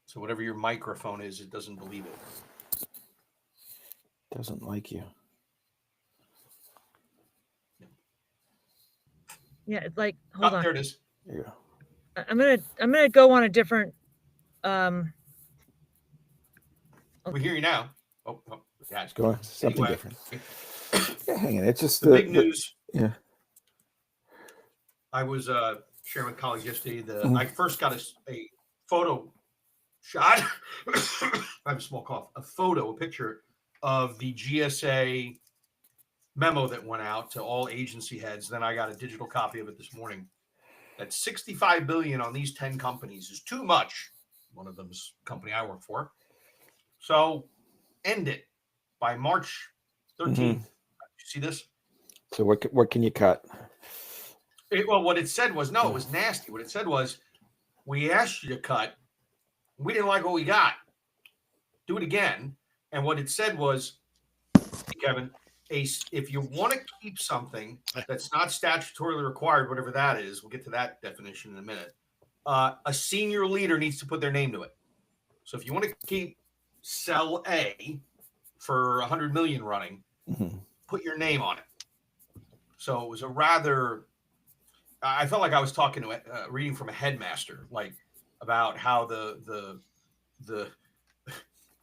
So whatever your microphone is, it doesn't believe it. Doesn't like you. Yeah, it's like hold on. There it is. There you go. I'm gonna go on a different We hear you now. Oh, yeah, it's Go on. Something anyway, different. Yeah, hang on. It's just the big news. Yeah. I was sharing with colleagues yesterday. Mhm. I first got a photo shot. I have a small cough. A picture of the GSA memo that went out to all agency heads. Then I got a digital copy of it this morning. That $65 billion on these 10 companies is too much. One of them's a company I work for. So end it by March 13th. Mhm. You see this? So what can you cut? Well, what it said was, no, it was nasty. What it said was, we asked you to cut. We didn't like what we got. Do it again. And what it said was, Kevin, if you want to keep something that's not statutorily required, whatever that is, we'll get to that definition in a minute, a senior leader needs to put their name to it. So if you want to keep cell A for 100 million running, put your name on it. So it was a rather, I felt like I was talking to reading from a headmaster, like about how the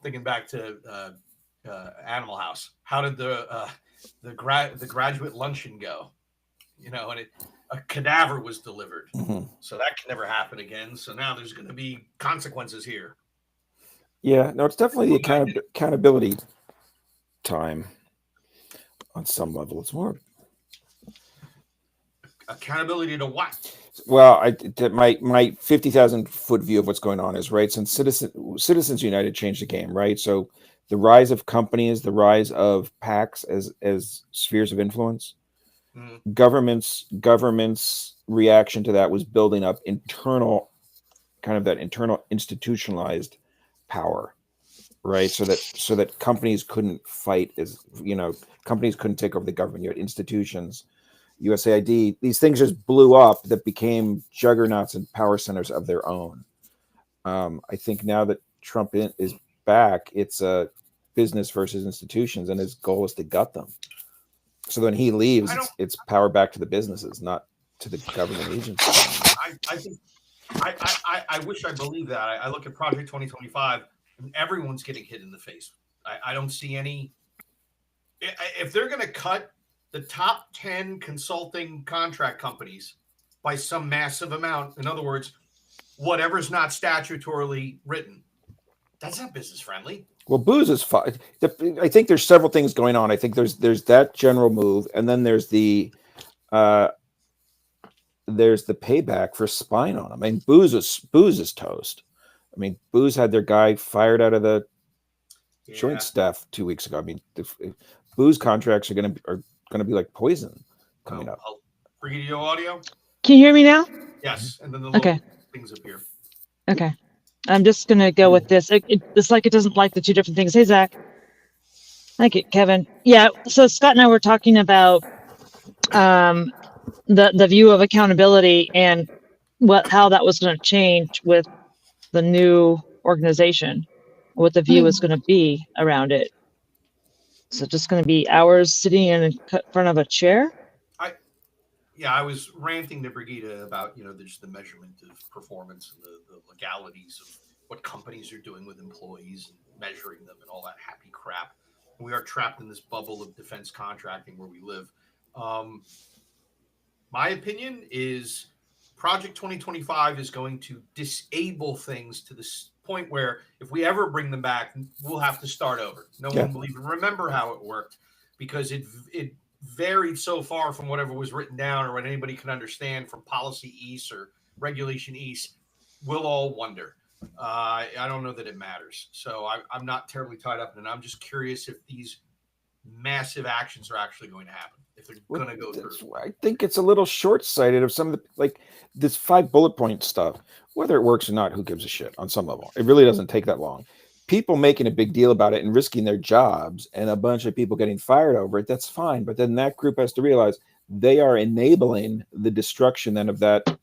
thinking back to Animal House, how did the graduate luncheon go? You know, and a cadaver was delivered, so that can never happen again. So now there's going to be consequences here. Yeah, no, it's definitely the accountability time on some level. It's more accountability to what? Well, my 50,000 foot view of what's going on is right. Since Citizens United changed the game, right? So the rise of companies, the rise of PACs as spheres of influence, governments' reaction to that was building up internal institutionalized power, right? So that companies couldn't fight, companies couldn't take over the government. You had institutions, USAID, these things just blew up that became juggernauts and power centers of their own. I think now that Trump is back, it's a business versus institutions, and his goal is to gut them. So when he leaves, it's power back to the businesses, not to the government agencies. I wish I believed that. I look at Project 2025, and everyone's getting hit in the face. I don't see any. If they're going to cut the top 10 consulting contract companies by some massive amount, in other words, whatever's not statutorily written, that's not business friendly. Well, booze is fine. I think there's several things going on. I think there's that general move, and then there's the payback for spying on them. I mean, booze is toast. I mean, Booz had their guy fired out of the joint staff 2 weeks ago. I mean, Booz contracts are going to be like poison coming up. Brigitte, audio? Can you hear me now? Yes, and then the little things appear. Okay. I'm just going to go with this. It's like it doesn't like the two different things. Hey, Zach. Thank you, Kevin. Yeah, so Scott and I were talking about the view of accountability and how that was going to change with the new organization, what the view is going to be around it. So just going to be hours sitting in front of a chair? I was ranting to Brigitte about, just the measurement of performance and the legalities of what companies are doing with employees and measuring them and all that happy crap. And we are trapped in this bubble of defense contracting where we live. My opinion is Project 2025 is going to disable things to this point where if we ever bring them back, we'll have to start over. No one will even remember how it worked because it varied so far from whatever was written down or what anybody can understand from Policy East or Regulation East. We'll all wonder. I don't know that it matters. So I'm not terribly tied up in it. I'm just curious if these massive actions are actually going to happen, if they're going to go through. I think it's a little short-sighted of some of this 5 bullet point stuff. Whether it works or not, who gives a shit on some level? It really doesn't take that long. People making a big deal about it and risking their jobs and a bunch of people getting fired over it, that's fine. But then that group has to realize they are enabling the destruction then of that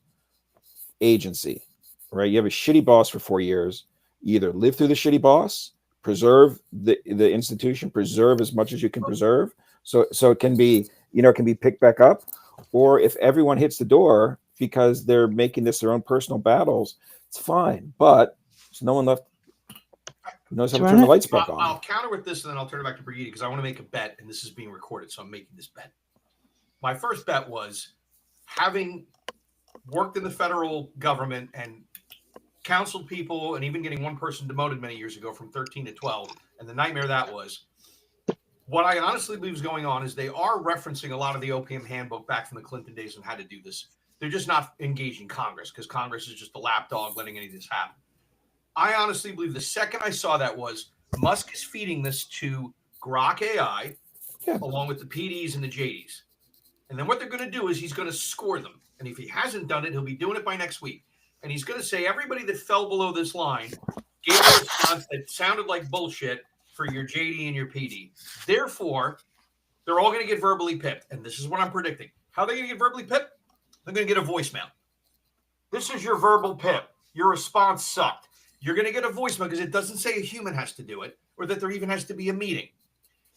agency, right? You have a shitty boss for 4 years. You either live through the shitty boss, preserve the institution, preserve as much as you can preserve, so it can be, it can be picked back up, or if everyone hits the door because they're making this their own personal battles, it's fine. But there's no one left who knows how to turn the lights back on. I'll counter with this, and then I'll turn it back to Brigitte because I want to make a bet, and this is being recorded, so I'm making this bet. My first bet was, having worked in the federal government and counseled people and even getting one person demoted many years ago from 13 to 12, and the nightmare that was, what I honestly believe is going on is they are referencing a lot of the OPM handbook back from the Clinton days on how to do this. They're just not engaging Congress because Congress is just a lapdog letting any of this happen. I honestly believe the second I saw that was Musk is feeding this to Grok AI, along with the PDs and the JDs. And then what they're going to do is he's going to score them. And if he hasn't done it, he'll be doing it by next week. And he's going to say everybody that fell below this line gave a response that sounded like bullshit for your JD and your PD. Therefore, they're all going to get verbally pipped. And this is what I'm predicting. How are they going to get verbally pipped? They're going to get a voicemail. This is your verbal pip. Your response sucked. You're going to get a voicemail because it doesn't say a human has to do it or that there even has to be a meeting.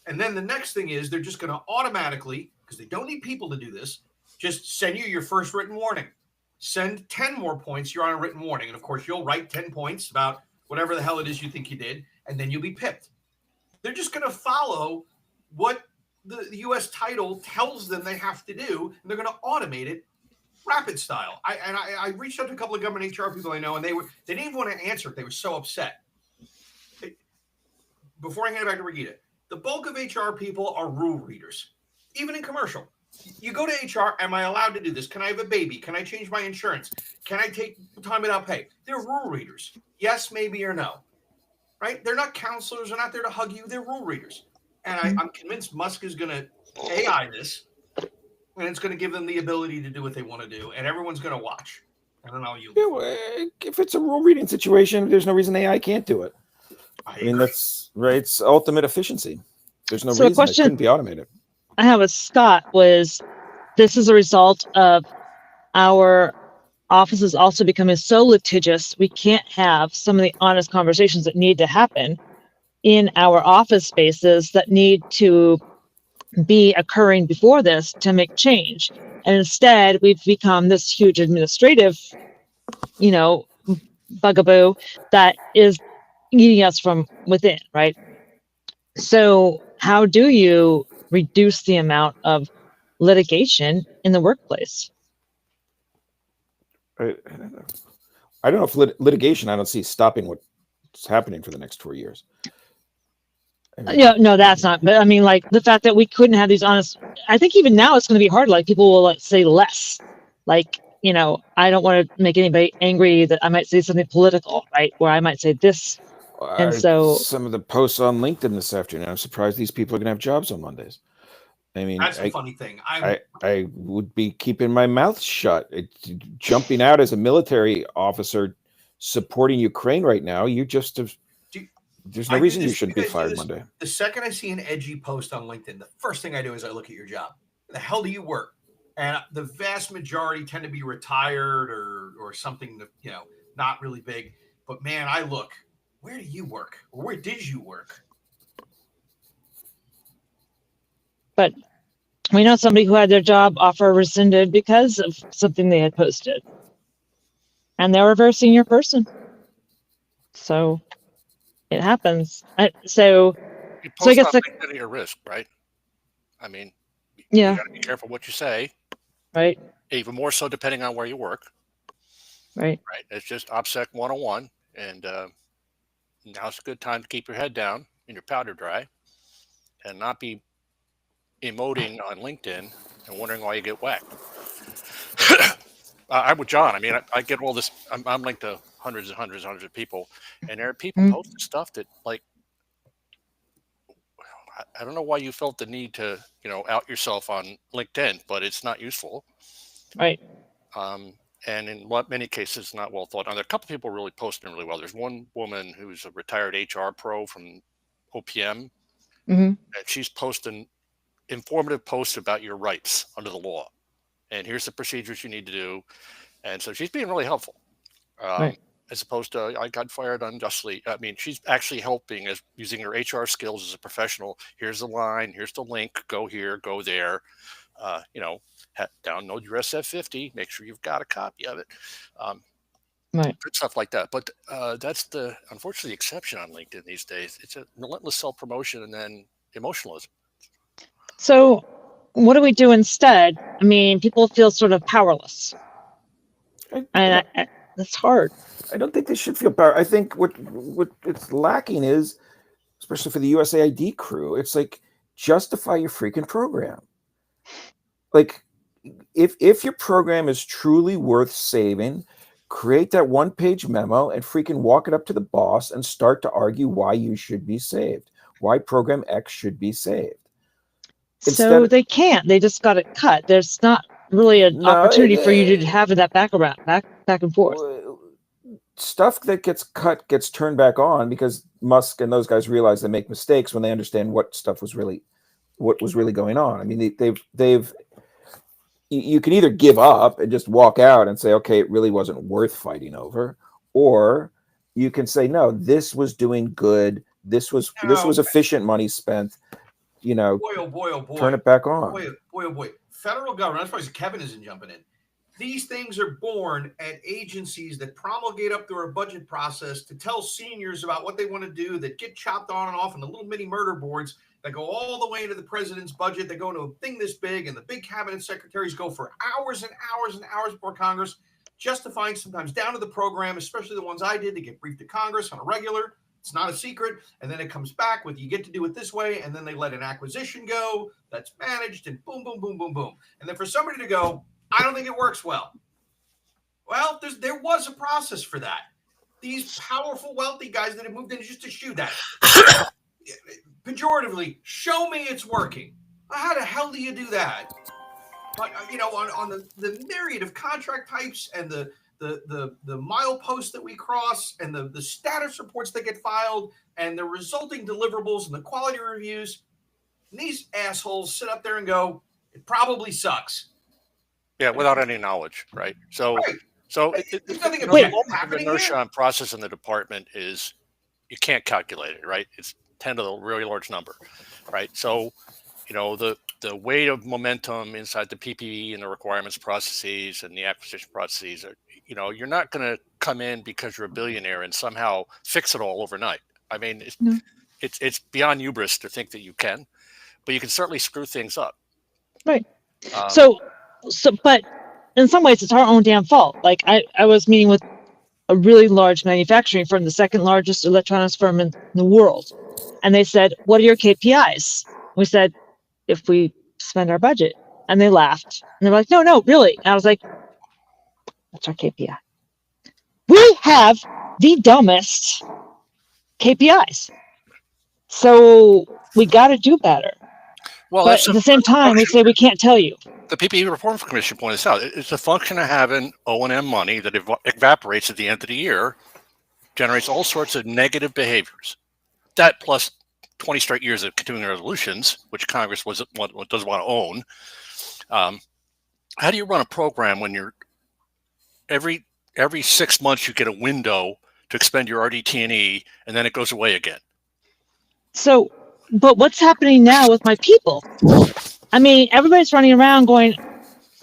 And then the next thing is they're just going to automatically, because they don't need people to do this, just send you your first written warning. Send 10 more points. You're on a written warning. And of course, you'll write 10 points about whatever the hell it is you think you did, and then you'll be pipped. They're just going to follow what the U.S. title tells them they have to do, and they're going to automate it rapid style. I reached out to a couple of government HR people I know, and they didn't even want to answer it. They were so upset. Before I hand it back to Brigitte, the bulk of HR people are rule readers, even in commercial. You go to HR, am I allowed to do this? Can I have a baby? Can I change my insurance? Can I take time without pay? They're rule readers. Yes, maybe, or no. Right? They're not counselors. They're not there to hug you. They're rule readers. And I'm convinced Musk is going to AI this, and it's going to give them the ability to do what they want to do, and everyone's going to watch. And then I'll yield. If it's a rule reading situation, there's no reason AI can't do it. I mean, that's right. It's ultimate efficiency. There's no reason it couldn't be automated. I have with Scott was, this is a result of our offices also becoming so litigious. We can't have some of the honest conversations that need to happen in our office spaces that need to be occurring before this to make change. And instead, we've become this huge administrative, bugaboo that is eating us from within, right? So how do you reduce the amount of litigation in the workplace? I don't know if litigation, I don't see stopping what's happening for the next 4 years. No, that's not. But I mean, like the fact that we couldn't have these honest, I think even now it's going to be hard. Like people will say less. Like, I don't want to make anybody angry that I might say something political, right? Where I might say this. And so some of the posts on LinkedIn this afternoon, I'm surprised these people are going to have jobs on Mondays. I mean, that's a funny thing. I would be keeping my mouth shut. Jumping out as a military officer supporting Ukraine right now, there's no reason you shouldn't be fired Monday. The second I see an edgy post on LinkedIn, the first thing I do is I look at your job. Where the hell do you work? And the vast majority tend to be retired or something, not really big. But man, I look, where do you work? Or where did you work? But we know somebody who had their job offer rescinded because of something they had posted. And they were a very senior person. So it happens. So I guess at your risk, right? I mean, you gotta be careful what you say. Right. Even more so depending on where you work. Right. Right. It's just OPSEC 101. And now's a good time to keep your head down and your powder dry and not be emoting on LinkedIn and wondering why you get whacked. I'm with John. I mean, I get all this. I'm linked to hundreds of people, and there are people posting stuff that, like, I don't know why you felt the need to, out yourself on LinkedIn, but it's not useful. Right. And in many cases, not well thought. Now, there are a couple people really posting really well. There's one woman who's a retired HR pro from OPM, and she's posting informative posts about your rights under the law. And here's the procedures you need to do. And so she's being really helpful. Right. as opposed to I got fired unjustly. I mean, she's actually helping as using her HR skills as a professional. Here's the line. Here's the link. Go here. Go there. Download your SF50. Make sure you've got a copy of it. Right. Good stuff like that. But that's unfortunately the exception on LinkedIn these days. It's a relentless self-promotion and then emotionalism. So what do we do instead? I mean, people feel sort of powerless. And that's hard. I don't think they should feel power. I think what it's lacking is, especially for the USAID crew, it's like, justify your freaking program. Like, if your program is truly worth saving, create that one-page memo and freaking walk it up to the boss and start to argue why you should be saved, why program X should be saved. So they can't. They just got it cut. There's not really an opportunity for you to have that back and forth. Stuff that gets cut gets turned back on because Musk and those guys realize they make mistakes when they understand what was really going on. I mean, you can either give up and just walk out and say, okay, it really wasn't worth fighting over, or you can say, no, this was doing good. This was efficient money spent. Boy, oh boy, turn it back on. Boy. Federal government, that's why Kevin isn't jumping in. These things are born at agencies that promulgate up through our budget process to tell seniors about what they want to do, that get chopped on and off in the little mini murder boards that go all the way into the president's budget. They go into a thing this big, and the big cabinet secretaries go for hours and hours and hours before Congress, justifying sometimes down to the program, especially the ones I did, to get briefed to Congress on a regular. It's not a secret. And then it comes back with, you get to do it this way. And then they let an acquisition go that's managed, and boom, boom, boom, boom, boom. And then for somebody to go, I don't think it works well. Well, there was a process for that. These powerful, wealthy guys that have moved in just to shoot that. Pejoratively, show me it's working. How the hell do you do that? On the myriad of contract types and the mileposts that we cross and the status reports that get filed and the resulting deliverables and the quality reviews, and these assholes sit up there and go, it probably sucks. Yeah, without any knowledge, right? So nothing the inertia on process in the department is you can't calculate it, right? It's 10 to the really large number, right? So, the weight of momentum inside the PPE and the requirements processes and the acquisition processes are, you're not going to come in because you're a billionaire and somehow fix it all overnight. I mean, it's beyond hubris to think that you can, but you can certainly screw things up. Right. But in some ways, it's our own damn fault. Like I was meeting with a really large manufacturing firm, the second largest electronics firm in the world. And they said, what are your KPIs? We said, if we spend our budget. And they laughed. And they were like, no, really. And I was like, what's our KPI? We have the dumbest KPIs. So we got to do better. Well, but at the same time, we say we can't tell you. The PPE Reform Commission pointed this out. It's a function of having O&M money that evaporates at the end of the year, generates all sorts of negative behaviors. That plus 20 straight years of continuing resolutions, which Congress doesn't want to own. How do you run a program when you're every 6 months you get a window to expend your RDT&E and then it goes away again? So, but what's happening now with my people? I mean, everybody's running around going,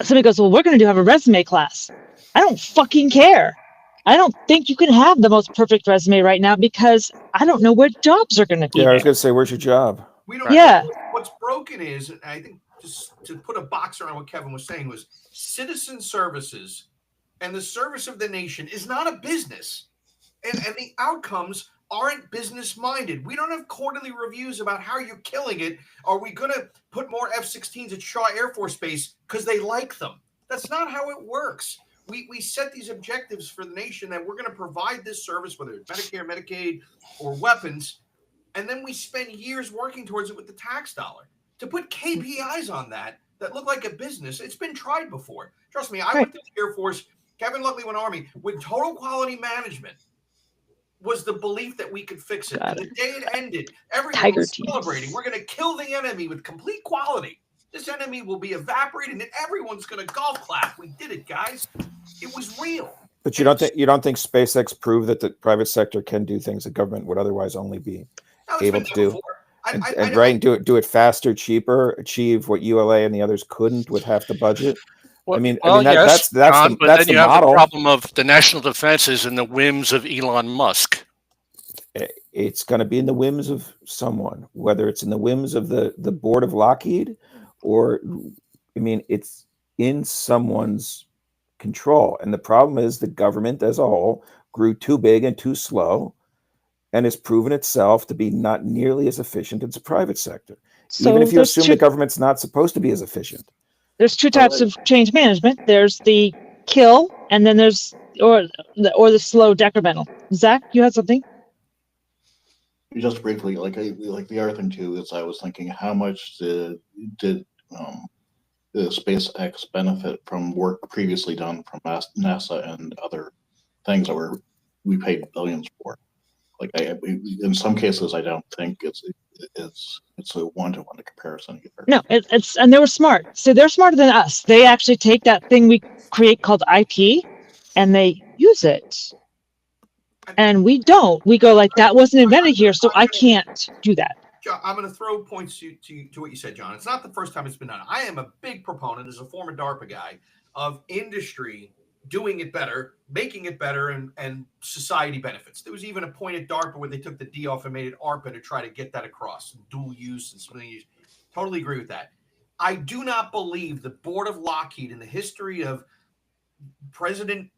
somebody goes, well, we're going to have a resume class. I don't fucking care. I don't think you can have the most perfect resume right now because I don't know where jobs are going to be. Yeah, I was going to say, where's your job? We don't. Yeah. What's broken is, and I think just to put a box around what Kevin was saying, was citizen services and the service of the nation is not a business. And the outcomes aren't business minded. We don't have quarterly reviews about how you're killing it. Are we going to put more F-16s at Shaw Air Force Base because they like them? That's not how it works. We set these objectives for the nation that we're going to provide this service, whether it's Medicare, Medicaid, or weapons, and then we spend years working towards it with the tax dollar. To put KPIs on that look like a business, it's been tried before. Trust me, I went to the Air Force. Kevin Luckily went Army. With total quality management was the belief that we could fix it. And the day it ended, everyone was celebrating. We're going to kill the enemy with complete quality. This enemy will be evaporated and everyone's going to golf clap. We did it, guys. It was real. But you don't think SpaceX proved that the private sector can do things that government would otherwise only be No, it's able been to done do, before. and right, and do it faster, cheaper, achieve what ULA and the others couldn't with half the budget. Well, I mean, yes, that's John, the but that's then the you have the model. problem of the national defenses and the whims of Elon Musk. It's going to be in the whims of someone, whether it's in the whims of the board of Lockheed, or, I mean, it's in someone's control. And the problem is the government as a whole grew too big and too slow, and has proven itself to be not nearly as efficient as the private sector. So Even if you there's assume two, the government's not supposed to be as efficient. there's two types of change management. There's the kill, and then there's or the slow decremental. Zach, you had something? Just briefly, like the other thing too is I was thinking, how much did the SpaceX benefit from work previously done from NASA and other things that we paid billions for? Like in some cases, I don't think it's a one-to-one comparison either. No, it's and they were smart. So they're smarter than us. They actually take that thing we create called IP, and they use it. And we don't. We go like, that wasn't invented here, so I can't do that. John, I'm going to throw points to what you said, John. It's not the first time it's been done. I am a big proponent, as a former DARPA guy, of industry doing it better, making it better, and society benefits. There was even a point at DARPA where they took the D off and made it ARPA to try to get that across, dual use and single use. Totally agree with that. I do not believe the board of Lockheed in the history of President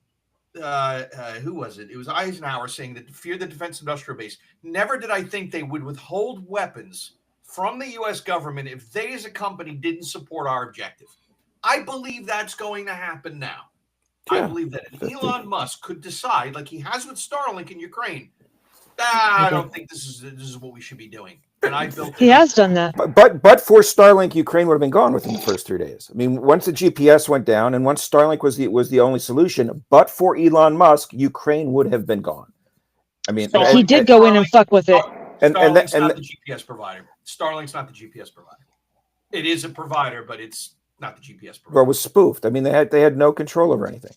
who was it? It was Eisenhower saying that fear the defense industrial base. Never did I think they would withhold weapons from the U.S. government if they as a company didn't support our objective. I believe that's going to happen now. Yeah. I believe that Elon Musk could decide, like he has with Starlink in Ukraine, I don't think this is what we should be doing. And I built He has done that. But for Starlink, Ukraine would have been gone within the first 3 days. I mean, once the GPS went down and once Starlink was the only solution, but for Elon Musk, Ukraine would have been gone. I mean, But he did go in and fuck with it. Starlink's not the GPS provider. Starlink's not the GPS provider. It is a provider, but it's not the GPS provider. Well, it was spoofed. I mean, they had no control over anything.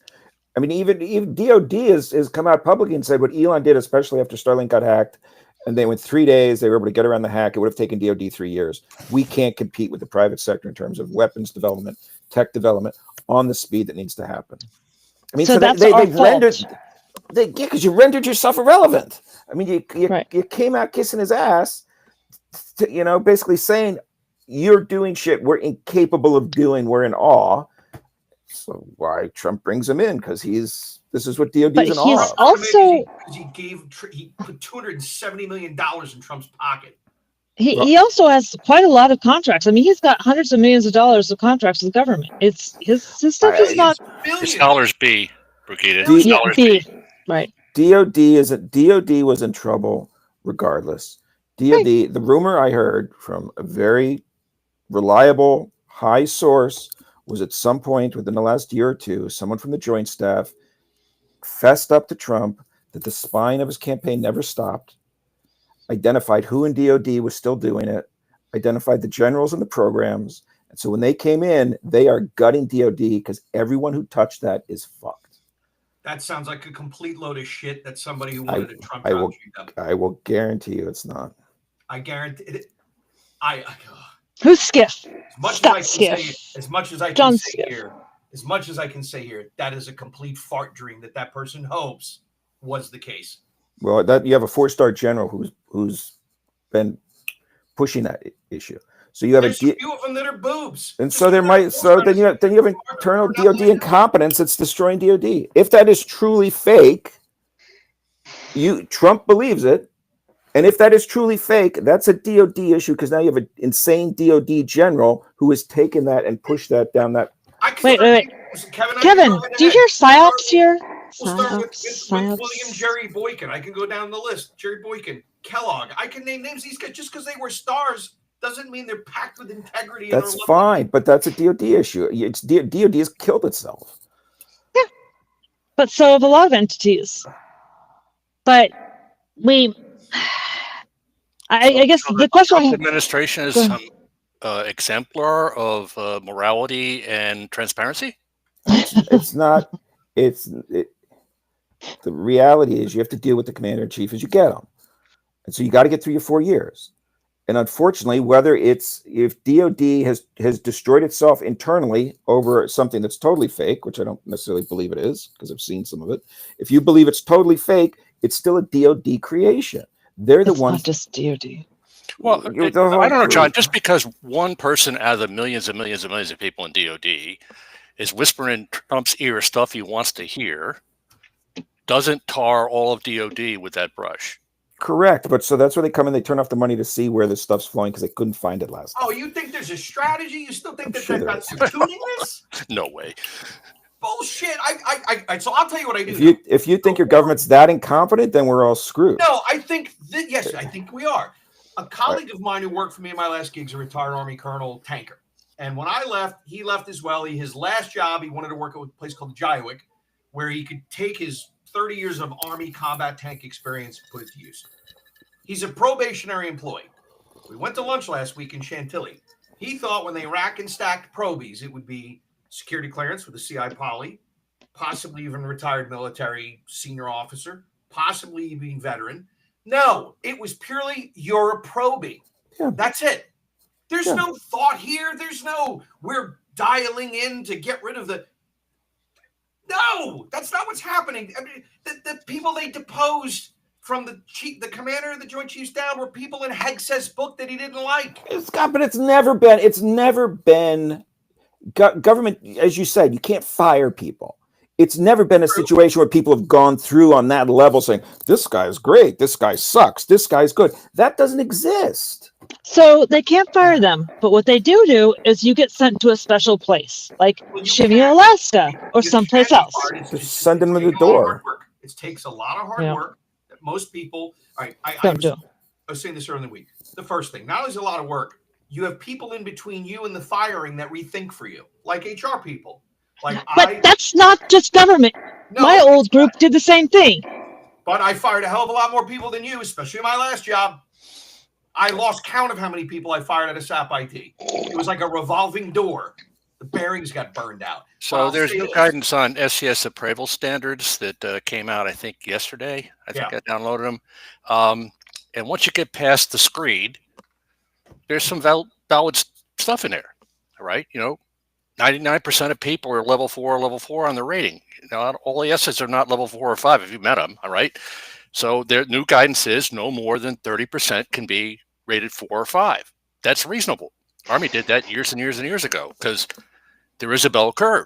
I mean, even DOD has come out publicly and said what Elon did, especially after Starlink got hacked, and they went 3 days, they were able to get around the hack. It would have taken DOD 3 years. We can't compete with the private sector in terms of weapons development, tech development on the speed that needs to happen. I mean, So that's they've our fault. rendered, because you rendered yourself irrelevant. I mean, Right. you came out kissing his ass, basically saying you're doing shit we're incapable of doing. We're in awe. So why Trump brings him in? Because this is what DOD But is in he's awe of. also Because he put $270 million in Trump's pocket. he also has quite a lot of contracts. I mean, he's got hundreds of millions of dollars of contracts with the government. It's his stuff is not It's dollars B, Brigida. D- It's yeah, dollars B. B. Right. DOD was in trouble regardless. DOD, the rumor I heard from a very reliable, high source was at some point within the last year or two, someone from the Joint Staff fessed up to Trump that the spine of his campaign never stopped, identified who in DOD was still doing it, identified the generals and the programs. And so when they came in, they are gutting DOD because everyone who touched that is fucked. That sounds like a complete load of shit that somebody who wanted a Trump I will- job. I will guarantee you it's not. I guarantee it. Who's Skiff? As much Scott as I can Skiff. say, as much as I John can say Skiff. here, as much as I can say here, that is a complete fart dream that person hopes was the case. Well, that you have a 4-star general who's been pushing that issue. So you have There's a few of them that are boobs. and so there might then you have internal DOD incompetence that's destroying DOD. If that is truly fake, Trump believes it, and if that is truly fake, that's a DOD issue because now you have an insane DOD general who has taken that and pushed that down that. Wait. Kevin, do you hear psyops here? We'll start with Psyops. William Jerry Boykin. I can go down the list. Jerry Boykin, Kellogg. I can name names. These guys, just because they were stars doesn't mean they're packed with integrity. That's fine, but that's a DOD issue. It's DOD has killed itself. Yeah, but so have a lot of entities. But I guess the question I Trump have, administration is Go some exemplar of morality and transparency. It's not. the reality is you have to deal with the commander in chief as you get them, and so you got to get through your 4 years. And unfortunately, if DOD has destroyed itself internally over something that's totally fake, which I don't necessarily believe it is because I've seen some of it. If you believe it's totally fake, it's still a DOD creation. They're the It's ones. not just DOD. Well, The I whole don't know, John. group. Just because one person out of the millions and millions and millions of people in DOD is whispering in Trump's ear stuff he wants to hear, doesn't tar all of DOD with that brush. Correct, but so that's where they come in. They turn off the money to see where this stuff's flowing because they couldn't find it last time. Oh, you think there's a strategy? You still think that Sure there that's is. tuning this? No way. Bullshit. So I'll tell you what I do. If you think your government's that incompetent, then we're all screwed. No, I think that, yes, I think we are. A colleague of mine who worked for me in my last gig is a retired Army Colonel Tanker. And when I left, he left as well. His last job, he wanted to work at a place called Jaiwick, where he could take his 30 years of Army combat tank experience and put it to use. He's a probationary employee. We went to lunch last week in Chantilly. He thought when they rack and stacked probies, it would be security clearance with a CI poly, possibly even retired military senior officer, possibly even veteran. No, it was purely you're a probie. Yeah. That's it. There's Yeah. no thought here. There's no we're dialing in to get rid of the. No, that's not what's happening. I mean, the people they deposed from the commander of the Joint Chiefs down were people in Hegseth's book that he didn't like. Scott, but it's never been government, as you said, you can't fire people. It's never been a situation where people have gone through on that level saying, this guy's great, this guy sucks, this guy's good. That doesn't exist. So they can't fire them, but what they do is you get sent to a special place, like Well, you Shimmy, can't. Alaska, or You someplace can't be else. fired. It's Just send them to the taking a lot of door. hard work. It takes a lot of hard Yeah. work that most people. All right, I Don't do. was saying this earlier in the week. The first thing, not only is it a lot of work, you have people in between you and the firing that rethink for you, like HR people. Like But that's not just government. no, My old group did the same thing. but I fired a hell of a lot more people than you, especially in my last job. I lost count of how many people I fired at a SAP IT. It was like a revolving door. The bearings got burned out. So Well, there's see new this. guidance on SCS appraisal standards that came out, I think, yesterday. I think I downloaded them. And once you get past the screed, there's some valid stuff in there. All right. 99% of people are level 4 on the rating. All the S's are not level 4 or 5 if you met them. All right. So their new guidance is no more than 30% can be rated 4 or 5. That's reasonable. Army did that years and years and years ago because there is a bell curve.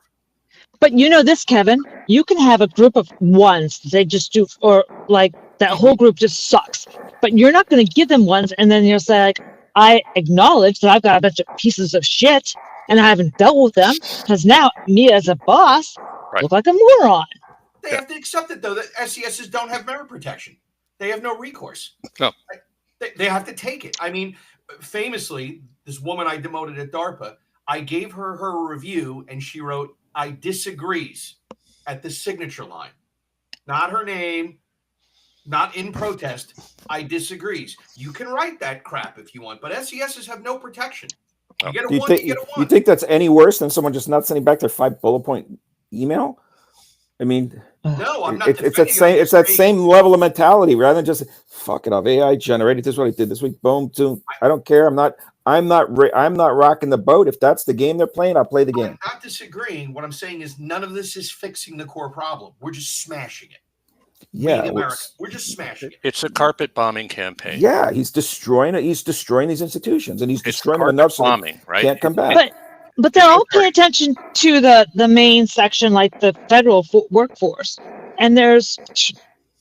But you know this, Kevin, you can have a group of ones, they just do, or like that whole group just sucks. But you're not going to give them ones and then you'll say, like, I acknowledge that I've got a bunch of pieces of shit and I haven't dealt with them because now me as a boss look like a moron. They have to accept it, though, that SCSs don't have merit protection. They have no recourse. No. They have to take it. I mean, famously, this woman I demoted at DARPA, I gave her review, and she wrote, I disagrees at the signature line. Not her name, not in protest. I disagrees. You can write that crap if you want, but SCSs have no protection. You get a Do you one, think you get a you one. think that's any worse than someone just not sending back their 5 bullet point email? I mean, No, I'm not. it's that defending same them. it's that same level of mentality rather than just fuck it off. AI generated this is what I did this week. Boom, boom. I don't care. I'm not rocking the boat. If that's the game they're playing, I'll play the game. I'm not disagreeing. What I'm saying is none of this is fixing the core problem. We're just smashing it. Yeah, America. We're just smashing it. It's a carpet bombing campaign. yeah. He's destroying it. He's destroying these institutions, and he's It's destroying them carpet enough so they bombing, right? can't come back. But they're all paying attention to the main section, like the federal workforce. And there's,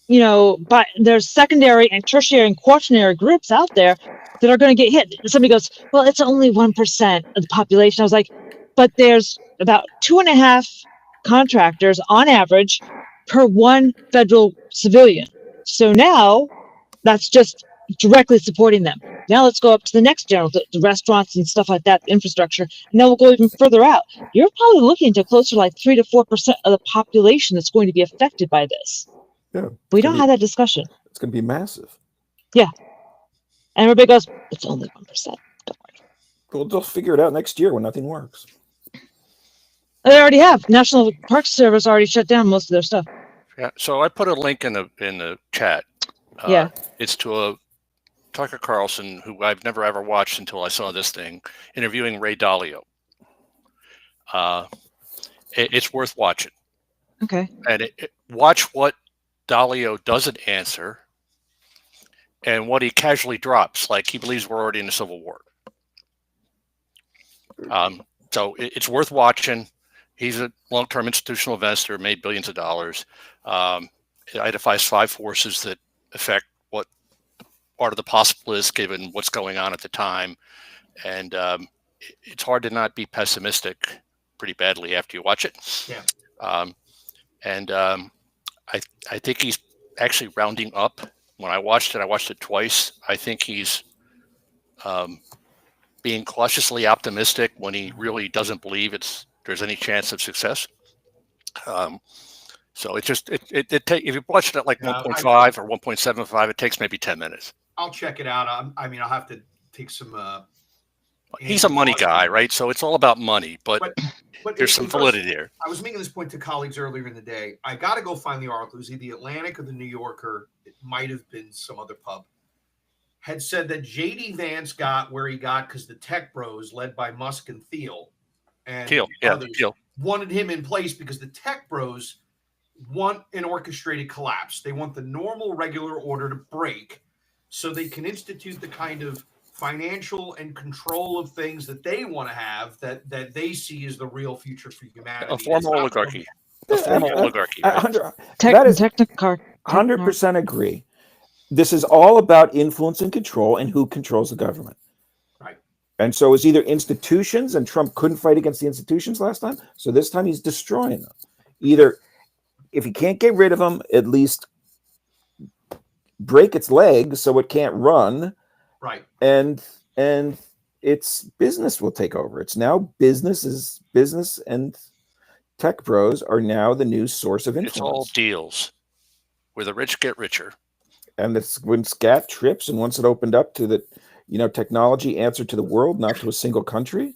but there's secondary and tertiary and quaternary groups out there that are going to get hit. And somebody goes, well, it's only 1% of the population. I was like, but there's about 2.5 contractors on average per one federal civilian. So now that's just directly supporting them. Now let's go up to the next general, the restaurants and stuff like that, infrastructure. And then we'll go even further out. You're probably looking to closer to like 3 to 4% of the population that's going to be affected by this. Yeah, We don't have that discussion. it's going to be massive. And everybody goes, it's only 1%. Don't worry. Well, they'll figure it out next year when nothing works. They already have. National Park Service already shut down most of their stuff. Yeah. So I put a link in the chat. Yeah. It's to a Tucker Carlson, who I've never ever watched until I saw this thing, interviewing Ray Dalio. It's worth watching. Okay. And watch what Dalio doesn't answer and what he casually drops, like he believes we're already in a civil war. So it's worth watching. He's a long-term institutional investor, made billions of dollars. It identifies 5 forces that affect what part of the possible is given what's going on at the time. And it's hard to not be pessimistic pretty badly after you watch it. Yeah. I think he's actually rounding up. When I watched it twice. I think he's being cautiously optimistic when he really doesn't believe there's any chance of success. So it if you watch it at like 1.5 or 1.75, it takes maybe 10 minutes. I'll check it out. I'll have to take some. He's a money guy, right? So it's all about money, but there's some validity there. I was making this point to colleagues earlier in the day. I got to go find the article. It was either the Atlantic or the New Yorker. It might have been some other pub. Had said that J.D. Vance got where he got because the tech bros, led by Musk and Thiel, wanted him in place because the tech bros want an orchestrated collapse. They want the normal, regular order to break so they can institute the kind of financial and control of things that they want to have that they see as the real future for humanity. A formal oligarchy. That is 100% agree. This is all about influence and control and who controls the government. Right. And so it's either institutions, and Trump couldn't fight against the institutions last time. So this time he's destroying them. Either if he can't get rid of them, at least break its legs so it can't run. Right. And its business will take over. It's now business, and tech bros are now the new source of influence. It's all deals where the rich get richer. And it's when SCAT trips, and once it opened up to the, technology answer to the world, not to a single country.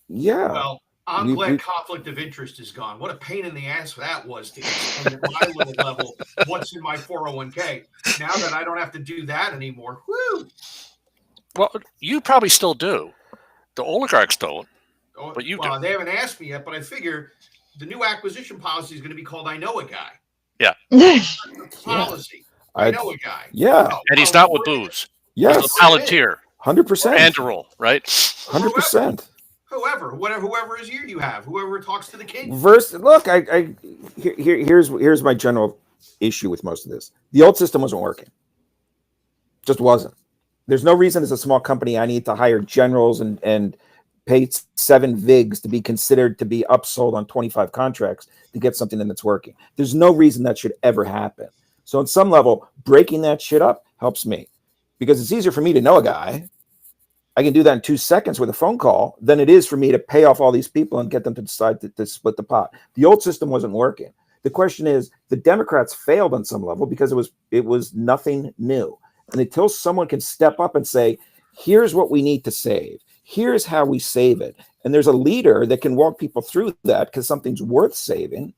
Yeah. Well, I'm glad conflict of interest is gone. What a pain in the ass that was to explain at my little level what's in my 401k. Now that I don't have to do that anymore. Woo! Well, you probably still do. The oligarchs don't. But you do. They haven't asked me yet, but I figure the new acquisition policy is going to be called I Know a Guy. Yeah. Policy. I know a guy. Yeah. And he's not with booze. Yes. He's a Palantir. 100%. Anduril, right? 100%. Whoever is here you have, whoever talks to the king. Look, here's my general issue with most of this. The old system wasn't working. Just wasn't. There's no reason as a small company I need to hire generals and pay 7 VIGs to be considered to be upsold on 25 contracts to get something that's working. There's no reason that should ever happen. So on some level, breaking that shit up helps me, because it's easier for me to know a guy. I can do that in 2 seconds with a phone call than it is for me to pay off all these people and get them to decide to split the pot. The old system wasn't working. The question is, the Democrats failed on some level because it was nothing new. And until someone can step up and say, here's what we need to save, here's how we save it, and there's a leader that can walk people through that because something's worth saving,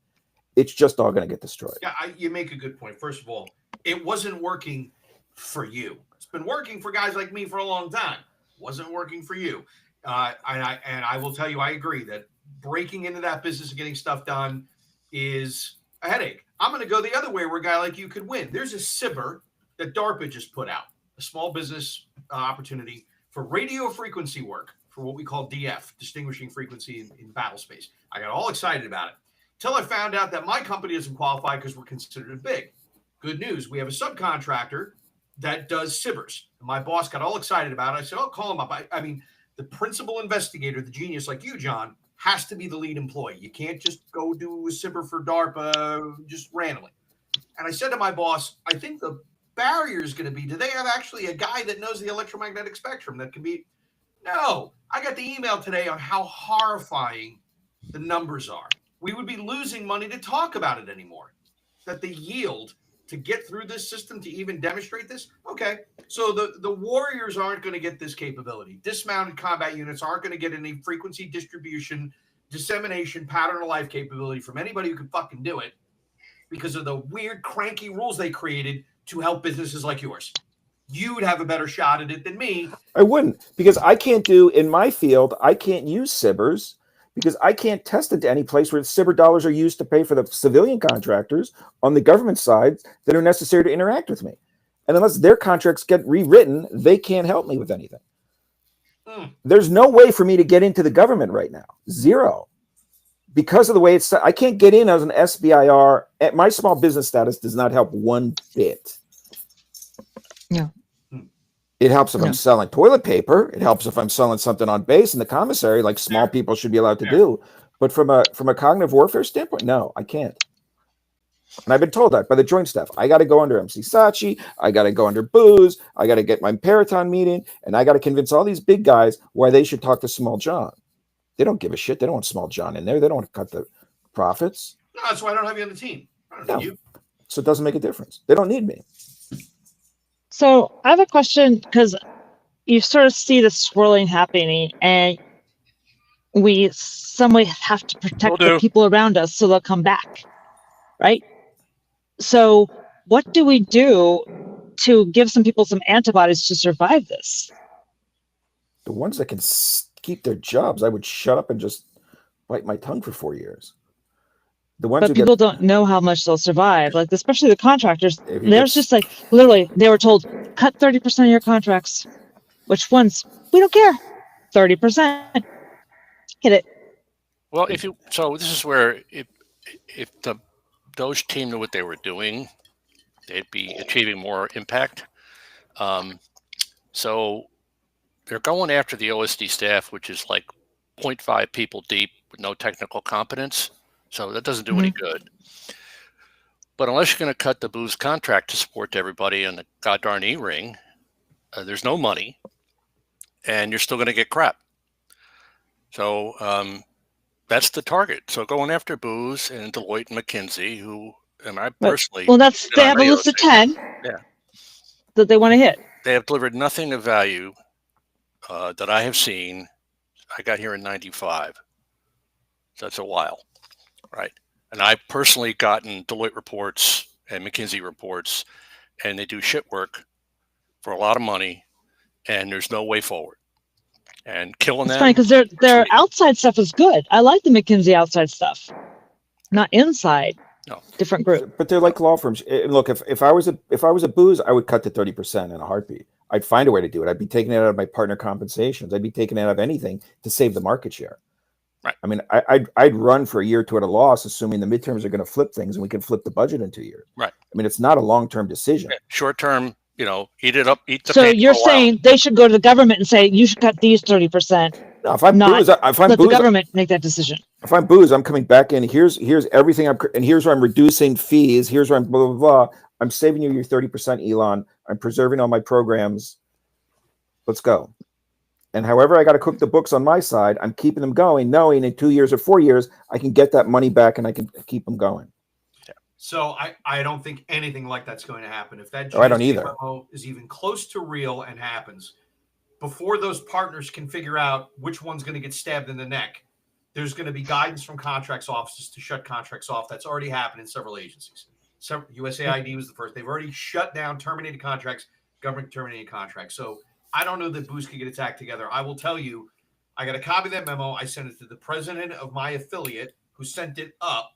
it's just all going to get destroyed. Yeah, you make a good point. First of all, it wasn't working for you. It's been working for guys like me for a long time. Wasn't working for you. And I will tell you, I agree that breaking into that business and getting stuff done is a headache. I'm going to go the other way where a guy like you could win. There's a SBIR that DARPA just put out, a small business opportunity for radio frequency work, for what we call DF, distinguishing frequency in battle space. I got all excited about it until I found out that my company doesn't qualify because we're considered big. Good news. We have a subcontractor that does SBIRs. My boss got all excited about it. I said, "Oh, call him up." I mean, the principal investigator, the genius like you, John, has to be the lead employee. You can't just go do a SBIR for DARPA just randomly. And I said to my boss, I think the barrier is going to be, do they have actually a guy that knows the electromagnetic spectrum that can be? No. I got the email today on how horrifying the numbers are. We would be losing money to talk about it anymore. That the yield to get through this system to even demonstrate this. Okay, so the warriors aren't going to get this capability. Dismounted combat units aren't going to get any frequency distribution, dissemination, pattern of life capability from anybody who can fucking do it. because of the weird, cranky rules they created to help businesses like yours. You'd have a better shot at it than me. I wouldn't, because I can't do in my field, I can't use SBIRs because I can't test it to any place where SBIR dollars are used to pay for the civilian contractors on the government side that are necessary to interact with me. And unless their contracts get rewritten, they can't help me with anything. There's no way for me to get into the government right now. Zero. Because of the way it's, I can't get in as an SBIR. My small business status does not help one bit. Yeah. It helps if I'm selling toilet paper. It helps if I'm selling something on base in the commissary, like small people should be allowed to do. But from a cognitive warfare standpoint, no, I can't. And I've been told that by the joint staff. I got to go under MC Saatchi. I got to go under Booz. I got to get my Peraton meeting, and I got to convince all these big guys why they should talk to Small John. They don't give a shit. They don't want Small John in there. They don't want to cut the profits. No, that's why I don't have you on the team. I don't need you. So it doesn't make a difference. They don't need me. So I have a question, because you sort of see the swirling happening, and we some way have to protect the people around us so they'll come back, right? So what do we do to give some people some antibodies to survive this? The ones that can keep their jobs, I would shut up and just bite my tongue for 4 years. The ones But people don't know how much they'll survive, like especially the contractors. There's just like literally they were told cut 30% of your contracts. Which ones? We don't care. 30%. Get it. Well, so this is where if those team knew what they were doing, they'd be achieving more impact. So they're going after the OSD staff, which is like 0.5 people deep with no technical competence. So that doesn't do any good. But unless you're going to cut the Booz contract to support everybody in the goddamn E-ring, there's no money, and you're still going to get crap. So that's the target. So going after Booz and Deloitte and McKinsey, who am I personally? Well, they have a list of 10 that they want to hit. They have delivered nothing of value that I have seen. I got here in '95, so that's a while. Right. And I've personally gotten Deloitte reports and McKinsey reports, and they do shit work for a lot of money, and there's no way forward. And killing them. It's funny because their outside stuff is good. I like the McKinsey outside stuff, not inside. No. Different group. But they're like law firms. Look, if I was a Booz, I would cut to 30% in a heartbeat. I'd find a way to do it. I'd be taking it out of my partner compensations. I'd be taking it out of anything to save the market share. Right. I mean, I'd run for a year or two at a loss, assuming the midterms are going to flip things and we can flip the budget in 2 years. Right. I mean, it's not a long-term decision. Short term, eat it up, eat the. So you're saying they should go to the government and say you should cut these 30%. No, if I'm Booz, let the government make that decision. If I'm Booz, I'm coming back in. Here's everything and here's where I'm reducing fees. Here's where I'm blah blah blah. I'm saving you your 30%, Elon. I'm preserving all my programs. Let's go. And however I got to cook the books on my side, I'm keeping them going, knowing in 2 years or 4 years, I can get that money back and I can keep them going. So I don't think anything like that's going to happen. If that I don't either. memo is even close to real and happens, before those partners can figure out which one's going to get stabbed in the neck, there's going to be guidance from contracts offices to shut contracts off. That's already happened in several agencies. USAID was the first. They've already shut down, terminated contracts, government terminated contracts. So I don't know that Booz could get its act together. I will tell you, I got a copy of that memo. I sent it to the president of my affiliate, who sent it up.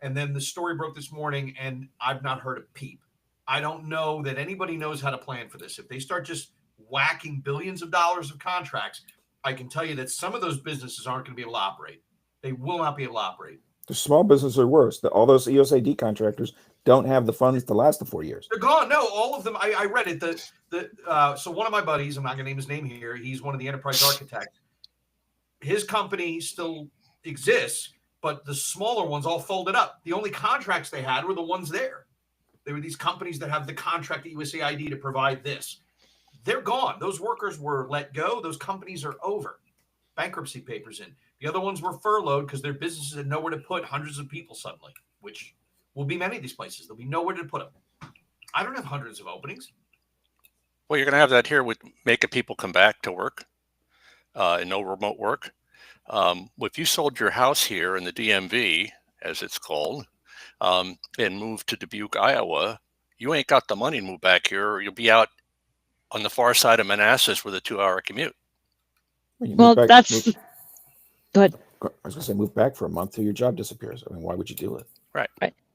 And then the story broke this morning, and I've not heard a peep. I don't know that anybody knows how to plan for this. If they start just whacking billions of dollars of contracts, I can tell you that some of those businesses aren't going to be able to operate. They will not be able to operate. The small businesses are worse. All those USAID contractors don't have the funds to last the 4 years. They're gone. No, all of them. I read it. So one of my buddies, I'm not going to name his name here. He's one of the enterprise architects. His company still exists, but the smaller ones all folded up. The only contracts they had were the ones there. They were these companies that have the contract at USAID to provide this. They're gone. Those workers were let go. Those companies are over. Bankruptcy papers in. The other ones were furloughed because their businesses had nowhere to put hundreds of people suddenly, which will be many of these places. There'll be nowhere to put them. I don't have hundreds of openings. Well, you're going to have that here with making people come back to work and no remote work. If you sold your house here in the DMV, as it's called, and move to Dubuque, Iowa, you ain't got the money to move back here, or you'll be out on the far side of Manassas with a 2-hour commute. When you Well, move back, that's move- good. I was going to say move back for a month till your job disappears. I mean, why would you do it?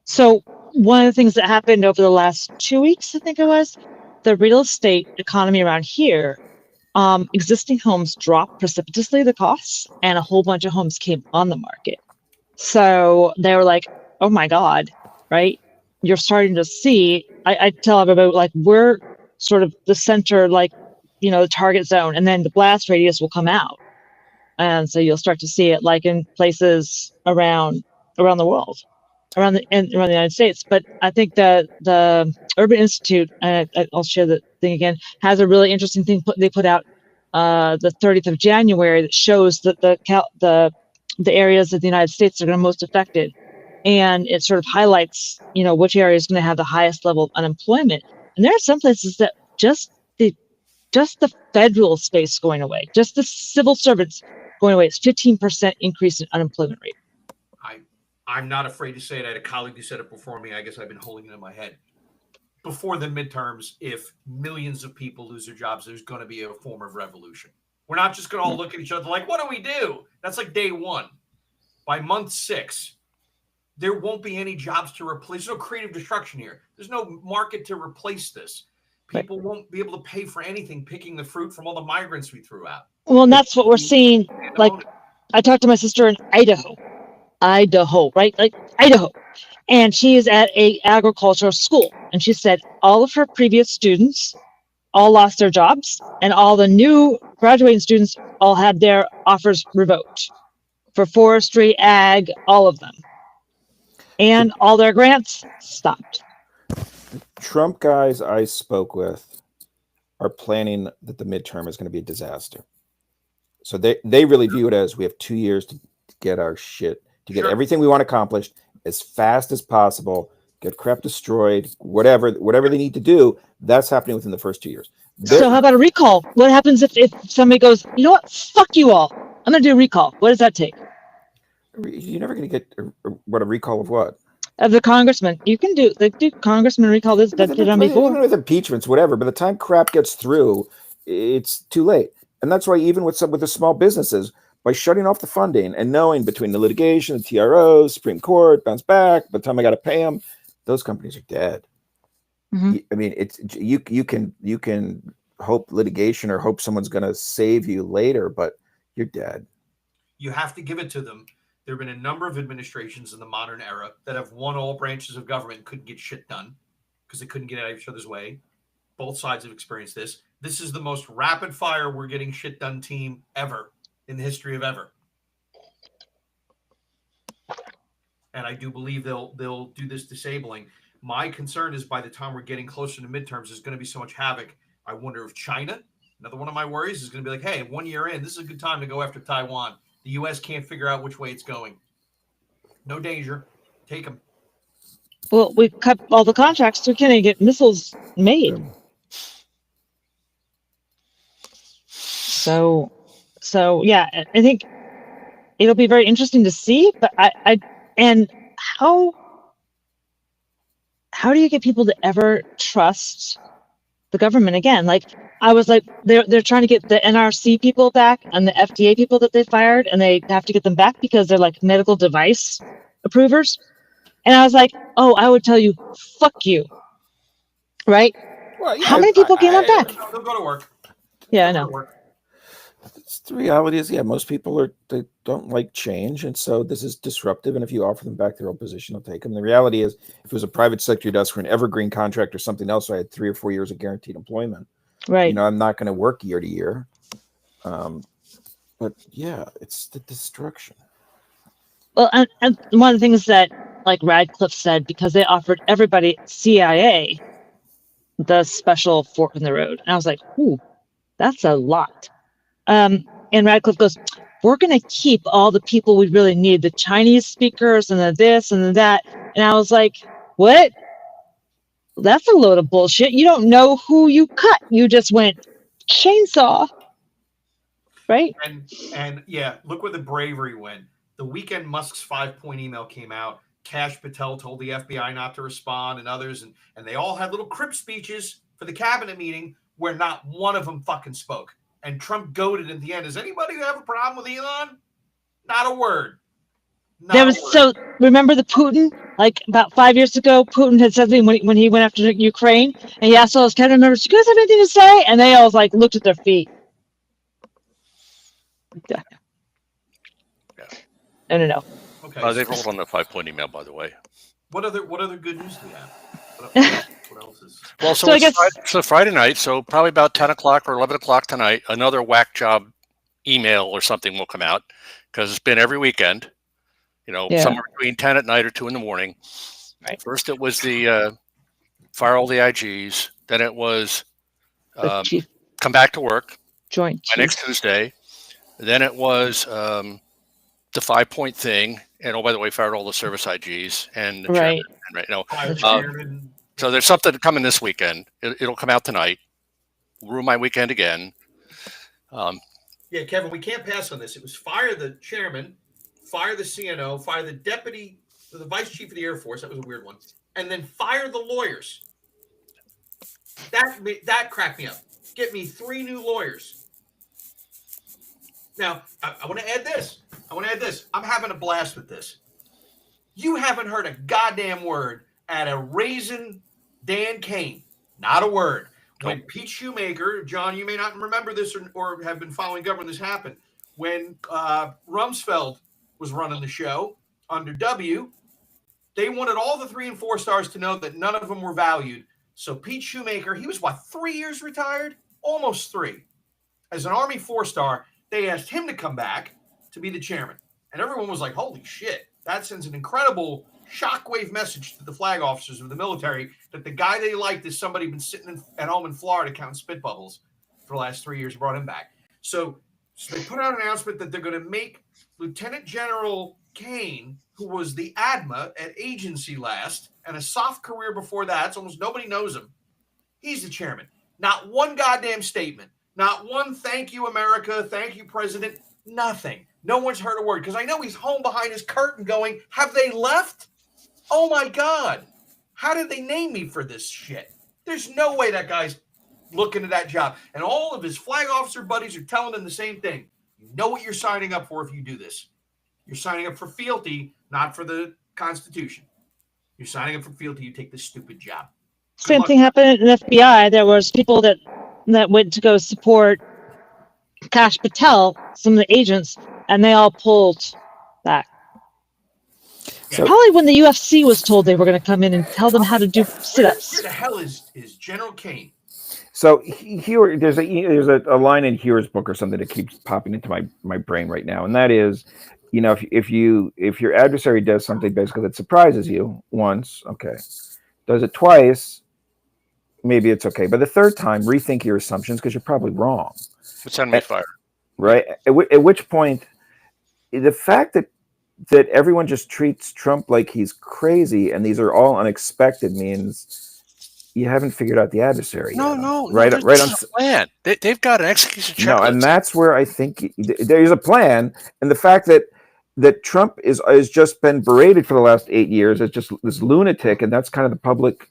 So one of the things that happened over the last 2 weeks, I think it was, the real estate economy around here, existing homes dropped precipitously the costs, and a whole bunch of homes came on the market. So they were like, "Oh my God!" Right? You're starting to see. I tell everybody like we're sort of the center, like the target zone, and then the blast radius will come out, and so you'll start to see it like in places around the world. Around the United States. But I think that the Urban Institute, I'll share the thing again, has a really interesting thing they put out the 30th of January that shows that the areas of the United States that are going to most affected, and it sort of highlights which area is going to have the highest level of unemployment. And there are some places that just the federal space going away, just the civil servants going away. It's 15% increase in unemployment rate. I'm not afraid to say it. I had a colleague who said it before me. I guess I've been holding it in my head. Before the midterms, if millions of people lose their jobs, there's going to be a form of revolution. We're not just going to all look at each other like, what do we do? That's like day one. By month 6, there won't be any jobs to replace. There's no creative destruction here. There's no market to replace this. People won't be able to pay for anything picking the fruit from all the migrants we threw out. Well, and that's what we're seeing. Like, I talked to my sister in Idaho, right? Like Idaho. And she is at a agricultural school. And she said all of her previous students all lost their jobs, and all the new graduating students all had their offers revoked for forestry, ag, all of them. And all their grants stopped. Trump guys I spoke with are planning that the midterm is going to be a disaster. So they really view it as we have 2 years to get our shit, to get everything we want accomplished as fast as possible, get crap destroyed, whatever they need to do. That's happening within the first 2 years. So how about a recall? What happens if somebody goes, you know what, fuck you all, I'm going to do a recall? What does that take? You're never going to get a recall of what? Of the congressman. You can do congressman recall this, that did on before. Even with impeachments, whatever, by the time crap gets through, it's too late. And that's why even with the small businesses, by shutting off the funding and knowing between the litigation, the TROs, Supreme Court, bounce back, by the time I got to pay them, those companies are dead. Mm-hmm. I mean, it's you can hope litigation or hope someone's going to save you later, but you're dead. You have to give it to them. There have been a number of administrations in the modern era that have won all branches of government and couldn't get shit done because they couldn't get out of each other's way. Both sides have experienced this. This is the most rapid fire we're getting shit done team ever in the history of ever. And I do believe they'll do this disabling. My concern is by the time we're getting closer to midterms, there's going to be so much havoc. I wonder if China, another one of my worries, is going to be like, hey, 1 year in, this is a good time to go after Taiwan. The U.S. can't figure out which way it's going. No danger. Take them. Well, we've cut all the contracts, so we can't even get missiles made. So yeah, I think it'll be very interesting to see. But and how do you get people to ever trust the government again? Like, I was like, they're trying to get the NRC people back and the FDA people that they fired, and they have to get them back because they're like medical device approvers. And I was like, oh, I would tell you, fuck you. Right? Well, yeah, how many people came on back? They'll go to work. Yeah, I know. The reality is, most people they don't like change, and so this is disruptive. And if you offer them back their old position, they'll take them. The reality is, if it was a private sector desk for an evergreen contract or something else, I had 3 or 4 years of guaranteed employment. Right. I'm not going to work year to year. But yeah, it's the destruction. Well, and one of the things that like Radcliffe said, because they offered everybody CIA the special fork in the road, and I was like, ooh, that's a lot. And Radcliffe goes, we're going to keep all the people we really need, the Chinese speakers and the this and the that. And I was like, what? That's a load of bullshit. You don't know who you cut. You just went chainsaw. Right? And yeah, look where the bravery went. The weekend Musk's 5-point email came out. Kash Patel told the FBI not to respond, and others, and they all had little crypt speeches for the cabinet meeting where not one of them fucking spoke. And Trump goaded at the end. Does anybody have a problem with Elon? Not a word. So remember the Putin, like about 5 years ago, Putin had said something when he went after Ukraine, and he asked all his cabinet members, "Do you guys have anything to say?" And they all like looked at their feet. Yeah. No. Okay. They rolled on the 5-point email, by the way. What other good news do we have? What else is? Well, So I guess- Friday night, so probably about 10 o'clock or 11 o'clock tonight, another whack job email or something will come out, because it's been every weekend, Yeah. somewhere between 10 at night or 2 in the morning. Right. First, it was the fire all the IGs. Then it was The chief come back to work joint. by next Tuesday. Then it was the 5-point thing. And oh, by the way, fired all the service IGs and the Right. chairman, right? Chairman. So there's something coming this weekend. It'll come out tonight. Ruin my weekend again. Yeah, Kevin, we can't pass on this. It was fire the chairman, fire the CNO, fire the deputy, the vice chief of the Air Force. That was a weird one. And then fire the lawyers. That cracked me up. Get me 3 new lawyers. Now, I want to add this. I'm having a blast with this. You haven't heard a goddamn word out of Raisin Dan Kane. Not a word. When Pete Shoemaker, John, you may not remember this or have been following government, this happened. When Rumsfeld was running the show under W, they wanted all the 3 and 4 stars to know that none of them were valued. So Pete Shoemaker, he was 3 years retired? Almost 3. As an Army 4-star, they asked him to come back to be the chairman. And everyone was like, holy shit, that sends an incredible shockwave message to the flag officers of the military that the guy they liked is somebody been sitting at home in Florida counting spit bubbles for the last 3 years, brought him back. So they put out an announcement that they're going to make Lieutenant General Kane, who was the ADMA at agency last and a soft career before that, so almost nobody knows him. He's the chairman. Not one goddamn statement. Not one thank you, America, thank you, President, nothing. No one's heard a word because I know he's home behind his curtain going, have they left? Oh, my God. How did they name me for this shit? There's no way that guy's looking at that job. And all of his flag officer buddies are telling him the same thing. You know what you're signing up for if you do this. You're signing up for fealty, not for the Constitution. You're signing up for fealty, you take this stupid job. Same thing happened in FBI. There was people that went to go support Kash Patel, some of the agents, and they all pulled back. So- Probably when the UFC was told they were going to come in and tell them how to do sit-ups. Where the hell is General Kane? So here, there's a line in Hewer's book or something that keeps popping into my brain right now, and that is, if your adversary does something basically that surprises you once, okay, does it twice, maybe it's okay, but the third time, rethink your assumptions because you're probably wrong. It's enemy fire. Right? At which point, the fact that everyone just treats Trump like he's crazy and these are all unexpected means you haven't figured out the adversary. No. Right on a plan. They've got an execution checklist. No, and that's where I think there's a plan, and the fact that Trump is just been berated for the last 8 years as just this lunatic, and that's kind of the public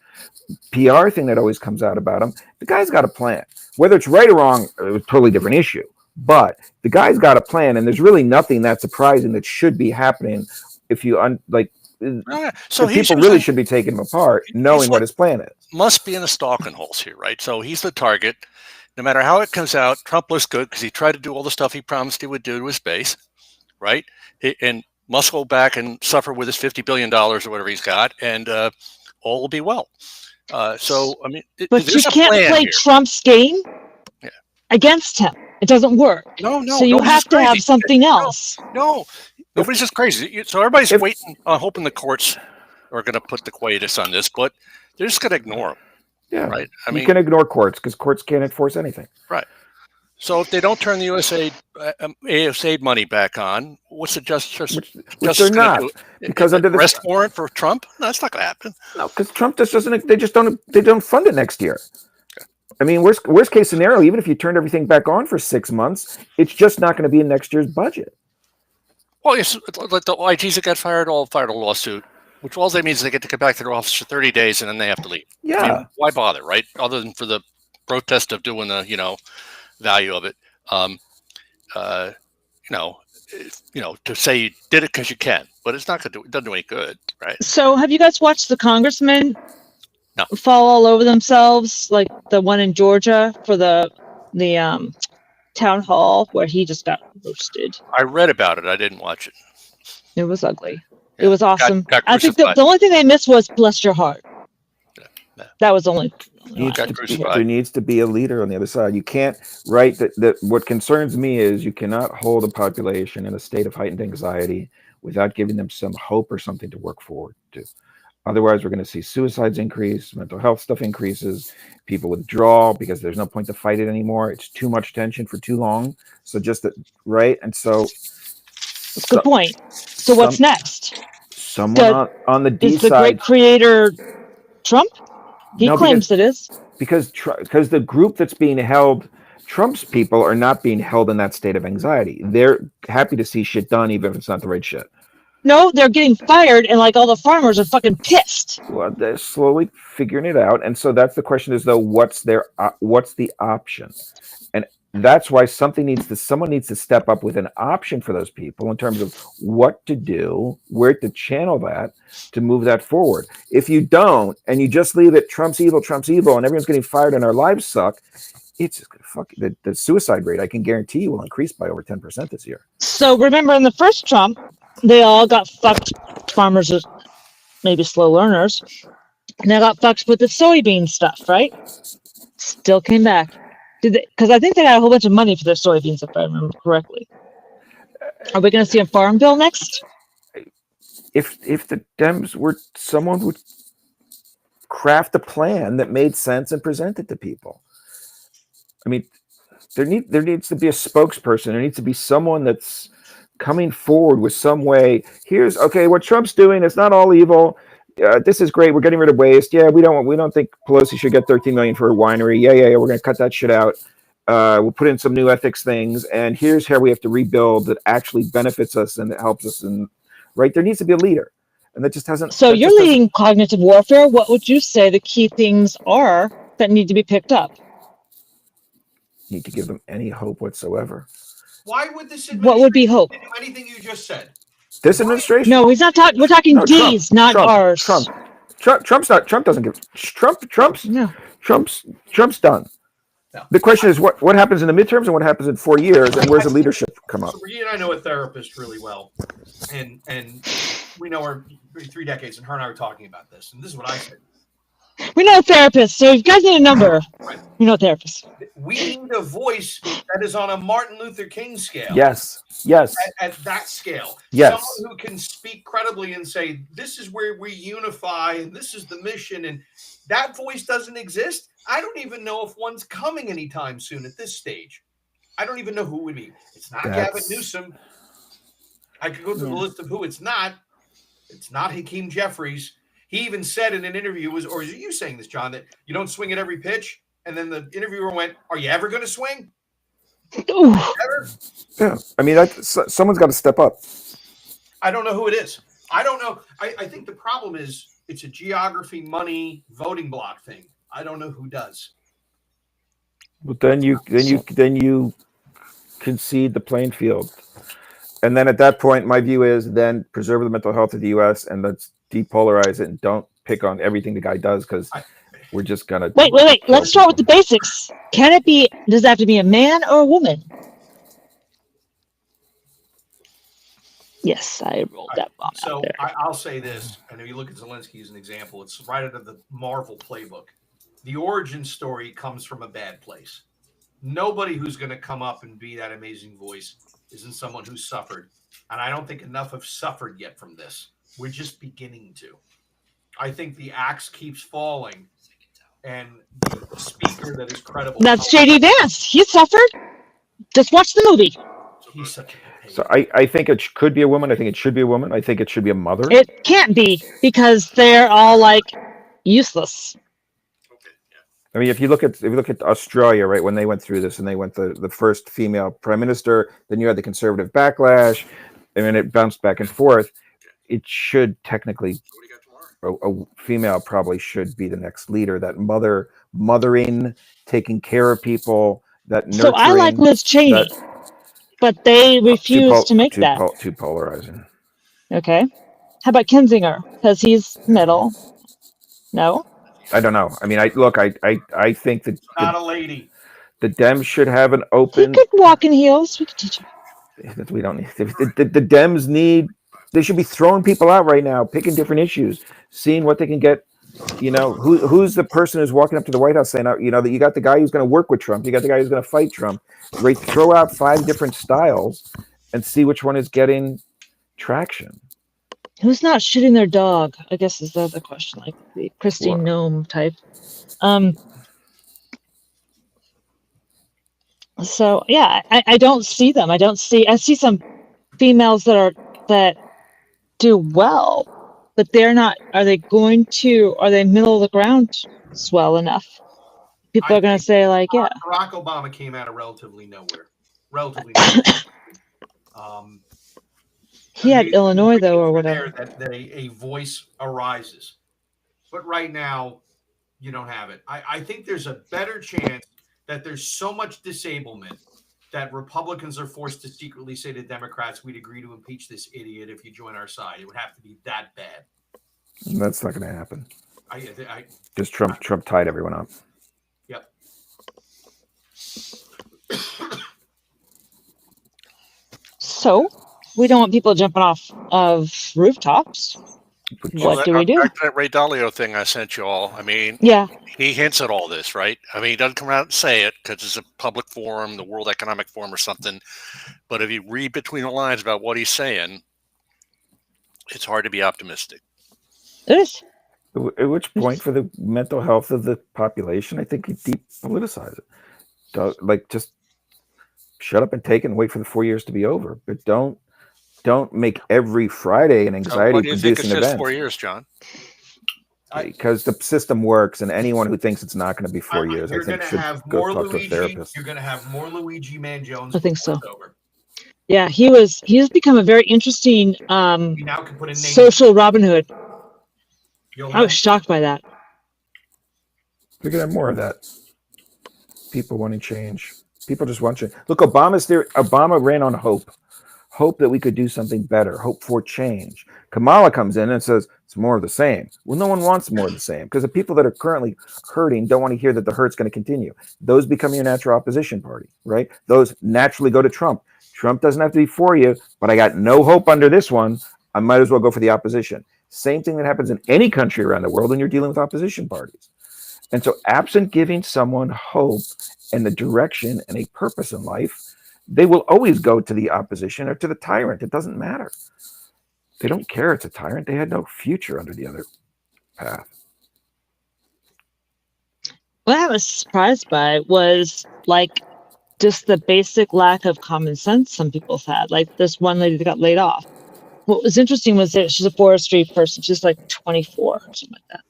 PR thing that always comes out about him. The guy's got a plan. Whether it's right or wrong, it's a totally different issue. But the guy's got a plan, and there's really nothing that surprising that should be happening if you So people really should be taking him apart, knowing what his plan is. Must be in the stalking holes here, right? So he's the target. No matter how it comes out, Trump looks good because he tried to do all the stuff he promised he would do to his base, right? And must go back and suffer with his $50 billion or whatever he's got, and all will be well. So, I mean, but you can't play here. Trump's game against him. It doesn't work. No. So you have to have something else. No. Nobody's just crazy. So everybody's waiting, hoping the courts are going to put the quietus on this, but they're just going to ignore them. Yeah, right. I you mean, can ignore courts because courts can't enforce anything. Right. So if they don't turn the USAID money back on, what's the justice? Which they're not, because under the arrest warrant for Trump, no, that's not going to happen. No, because Trump just doesn't. They don't fund it next year. I mean, worst case scenario, even if you turned everything back on for 6 months, it's just not going to be in next year's budget. Well, yes, like the IGs that got fired, all filed a lawsuit Which all that means is they get to come back to their office for 30 days and then they have to leave. Yeah. I mean, why bother, right? Other than for the protest of doing the, value of it. To say you did it because you can, but it's not going to do, it doesn't do any good, right? So have you guys watched the congressmen No. fall all over themselves, like the one in Georgia for the town hall where he just got roasted? I read about it. I didn't watch it. It was ugly. Yeah, It was awesome. got I think crucified. the only thing they missed was bless your heart. Yeah. That was the only. Got crucified. There needs to be a leader on the other side. You can't, right? That what concerns me is you cannot hold a population in a state of heightened anxiety without giving them some hope or something to work forward to. Otherwise, we're going to see suicides increase, mental health stuff increases, people withdraw because there's no point to fight it anymore. It's too much tension for too long. So just that, right? And so, That's a good point. So what's next? Someone on the D Is the side, great creator Trump? He No, claims it is. because the group that's being held, Trump's people are not being held in that state of anxiety. They're happy to see shit done, even if it's not the right shit. No, they're getting fired, and like all the farmers are fucking pissed. Well, they're slowly figuring it out, and so that's the question: is though, what's the option? And that's why someone needs to step up with an option for those people in terms of what to do, where to channel that to move that forward. If you don't, and you just leave it, Trump's evil, and everyone's getting fired and our lives suck, it's just gonna the suicide rate, I can guarantee you, will increase by over 10% this year. So remember in the first Trump, they all got fucked. Farmers are maybe slow learners. And they got fucked with the soybean stuff, right? Still came back. Did they? Because I think they got a whole bunch of money for their soybeans, if I remember correctly. Are we going to see a farm bill next? If the Dems were, someone would craft a plan that made sense and present it to people. I mean, there needs to be a spokesperson. There needs to be someone that's coming forward with some way. Here's what Trump's doing. It's not all evil. This is great. We're getting rid of waste. Yeah, we don't think Pelosi should get 13 million for a winery. Yeah. We're going to cut that shit out. We'll put in some new ethics things. And here's how we have to rebuild that actually benefits us and it helps us. And right, there needs to be a leader, and that just hasn't. So you're leading cognitive warfare. What would you say the key things are that need to be picked up? Need to give them any hope whatsoever. Why would this What would be hope? do anything you just said? This administration. No, he's not talking. We're talking No, D's, not ours. Trump's not. Trump doesn't give. Trump's done. No. The question is what happens in the midterms and what happens in 4 years, and where's the leadership come up? So Regina and I know a therapist really well, and we know her 3 decades, and her and I were talking about this, and this is what I said. We know therapists, so if you guys need a number, we know therapists. We need a voice that is on a Martin Luther King scale. Yes. At that scale. Yes. Someone who can speak credibly and say, this is where we unify, and this is the mission, and that voice doesn't exist. I don't even know if one's coming anytime soon at this stage. I don't even know who it would be. It's not Gavin Newsom. I could go through the list of who it's not. It's not Hakeem Jeffries. He even said in an interview, or is it you saying this, John, that you don't swing at every pitch? And then the interviewer went, are you ever going to swing? Ever? Yeah. I mean, someone's got to step up. I don't know who it is. I don't know. I think the problem is it's a geography, money, voting block thing. I don't know who does. But then you concede the playing field. And then at that point, my view is then preserve the mental health of the U.S. and let's depolarize it and don't pick on everything the guy does, because we're just gonna wait. Let's start with the basics. Can it be? Does it have to be a man or a woman? Yes, I rolled that bomb out there. I'll say this, and if you look at Zelensky as an example, it's right out of the Marvel playbook. The origin story comes from a bad place. Nobody who's going to come up and be that amazing voice isn't someone who's suffered. And I don't think enough have suffered yet from this. We're just beginning to. I think the axe keeps falling, and the speaker that is credible. That's JD Vance. He suffered. Just watch the movie. He's such a So I think it could be a woman. I think it should be a woman. I think it should be a mother. It can't be, because they're all like useless. I mean, if you look at Australia, right, when they went through this and they went the first female prime minister, then you had the conservative backlash, and then it bounced back and forth. it should technically, a female probably should be the next leader. That mothering, taking care of people, that nurturing. So I like Liz Cheney, but they refuse to make that. Too polarizing. Okay. How about Kinzinger? Because he's middle. No. I don't know. I mean, I think that Not a lady. the Dems should have an He open. could walk in heels. We could teach him. We don't need the Dems need. They should be throwing people out right now, picking different issues, seeing what they can get. You know, who's the person who's walking up to the White House saying, you know, that you got the guy who's going to work with Trump, you got the guy who's going to fight Trump. Right? Throw out 5 different styles and see which one is getting traction. Who's not shooting their dog? I guess is the other question, like the Christine Nome type. So yeah, I don't see them. I see some females that do well, but they're not. Are they middle of the ground swell enough? People are going to say like, yeah. Barack Obama came out of relatively nowhere. He had Illinois though, or whatever. That a voice arises, but right now you don't have it. I think there's a better chance that there's so much disablement that Republicans are forced to secretly say to Democrats, we'd agree to impeach this idiot if you join our side. It would have to be that bad. That's not going to happen. Just Trump tied everyone up. Yep. So we don't want people jumping off of rooftops. What do we do? Back to that Ray Dalio thing I sent you all. I mean, yeah, he hints at all this, right? I mean, he doesn't come out and say it because it's a public forum, the World Economic Forum or something. But if you read between the lines about what he's saying, it's hard to be optimistic. It is. At which point, for the mental health of the population, I think he depoliticize it. Like, just shut up and take it and wait for the 4 years to be over. But don't make every Friday an anxiety-producing event. Just 4 years, John? Because the system works, and anyone who thinks it's not going to be 4 years, I think should go talk to a therapist. You're going to have more Luigi Manjones. I think so. Yeah, he's become a very interesting social Robin Hood. I was shocked by that. We're going to have more of that. People wanting change. People just want change. Look, Obama ran on hope that we could do something better, hope for change. Kamala comes in and says it's more of the same. Well, no one wants more of the same because the people that are currently hurting don't want to hear that the hurt's going to continue. Those become your natural opposition party, right? Those naturally go to Trump. Trump doesn't have to be for you, but I got no hope under this one. I might as well go for the opposition. Same thing that happens in any country around the world when you're dealing with opposition parties. And so absent giving someone hope and the direction and a purpose in life, they will always go to the opposition or to the tyrant. It doesn't matter. They don't care it's a tyrant. They had no future under the other path. What I was surprised by was like just the basic lack of common sense some people had. Like this one lady that got laid off. What was interesting was that she's a forestry person. She's like 24 or something like that.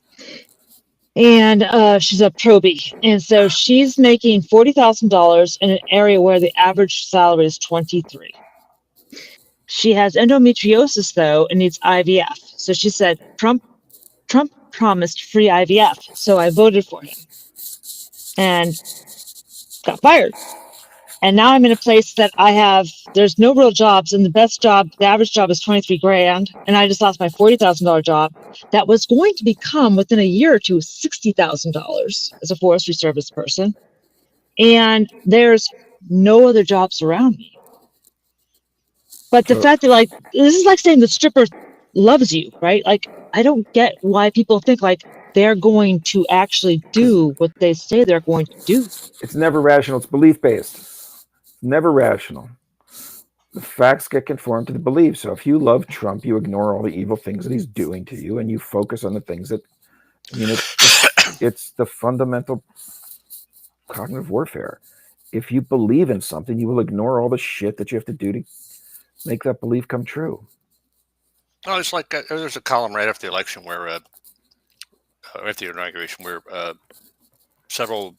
And she's a probie. And so she's making $40,000 in an area where the average salary is $23,000. She has endometriosis, though, and needs IVF. So she said, Trump promised free IVF. So I voted for him and got fired. And now I'm in a place that there's no real jobs. And the average job is $23,000. And I just lost my $40,000 job that was going to become within a year or two $60,000 as a forestry service person. And there's no other jobs around me. But the fact that like, this is like saying the stripper loves you, right? Like, I don't get why people think like they're going to actually do what they say they're going to do. It's never rational. It's belief-based. Never rational. The facts get conformed to the belief. So if you love Trump, you ignore all the evil things that he's doing to you, and you focus on the things that, it's the fundamental cognitive warfare. If you believe in something, you will ignore all the shit that you have to do to make that belief come true. Oh, it's like there's a column right after the election where, after the inauguration, where several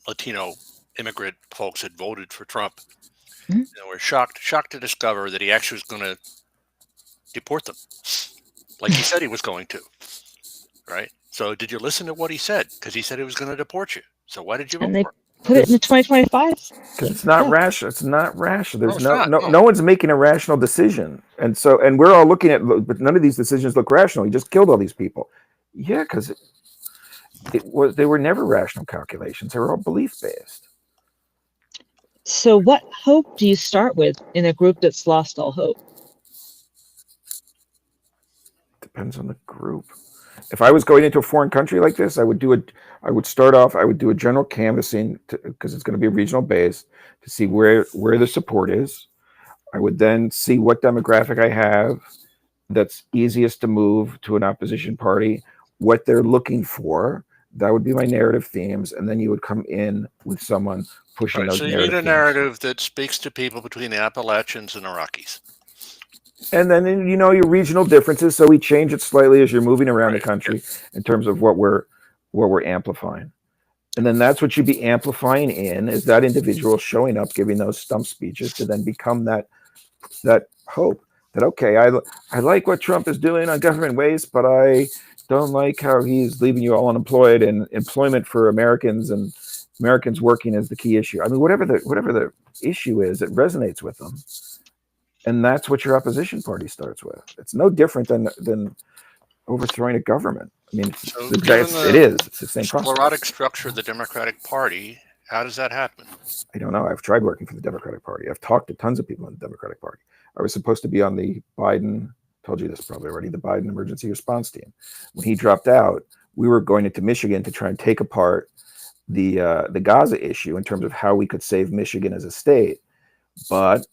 Latino immigrant folks had voted for Trump. Mm-hmm. Were shocked to discover that he actually was going to deport them, like he said he was going to. Right? So did you listen to what he said? Because he said he was going to deport you. So why did you vote And they for him? put it in the 2025. It's not Yeah. rational. It's not rational. There's it's no not, no no. no one's making a rational decision, and we're all looking at, but none of these decisions look rational. He just killed all these people. Yeah, because they were never rational calculations. They were all belief based. So what hope do you start with in a group that's lost all hope? Depends on the group. If I was going into a foreign country like this, I would do a general canvassing, because it's going to be regional based, to see where the support is. I would then see what demographic I have that's easiest to move to an opposition party, what they're looking for. That would be my narrative themes, and then you would come in with someone pushing Right, those so you narrative need a themes. narrative that speaks to people between the Appalachians and the Rockies. And then your regional differences, so we change it slightly as you're moving around Right, the country in terms of what we're amplifying. And then that's what you'd be amplifying in, is that individual showing up, giving those stump speeches to then become that hope that, okay, I like what Trump is doing on government waste, but I don't like how he's leaving you all unemployed, and employment for Americans and Americans working is the key issue. I mean, whatever the issue is, it resonates with them. And that's what your opposition party starts with. It's no different than overthrowing a government. I mean, it's the same process. Sclerotic structure of the Democratic Party, how does that happen? I don't know. I've tried working for the Democratic Party. I've talked to tons of people in the Democratic Party. I was supposed to be on the Biden, told you this probably already, the Biden emergency response team. When he dropped out, we were going into Michigan to try and take apart the Gaza issue in terms of how we could save Michigan as a state. But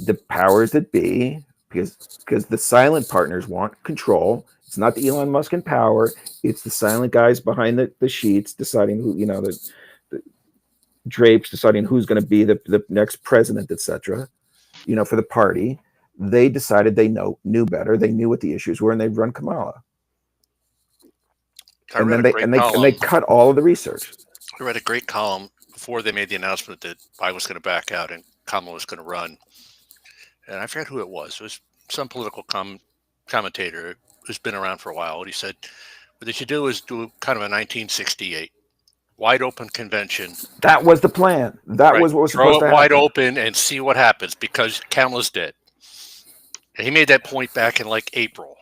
the powers that be, because the silent partners want control. It's not the Elon Musk in power. It's the silent guys behind the sheets deciding who, the drapes deciding who's going to be the next president, etc. For the party. They decided they knew better. They knew what the issues were, and they'd run Kamala. And then they cut all of the research. I read a great column before they made the announcement that Biden was going to back out and Kamala was going to run. And I forget who it was. It was some political commentator who's been around for a while. And he said, what they should do is do kind of a 1968 wide open convention. That was the plan. That was what was supposed to happen. Throw it wide open and see what happens, because Kamala's dead. And he made that point back in like April.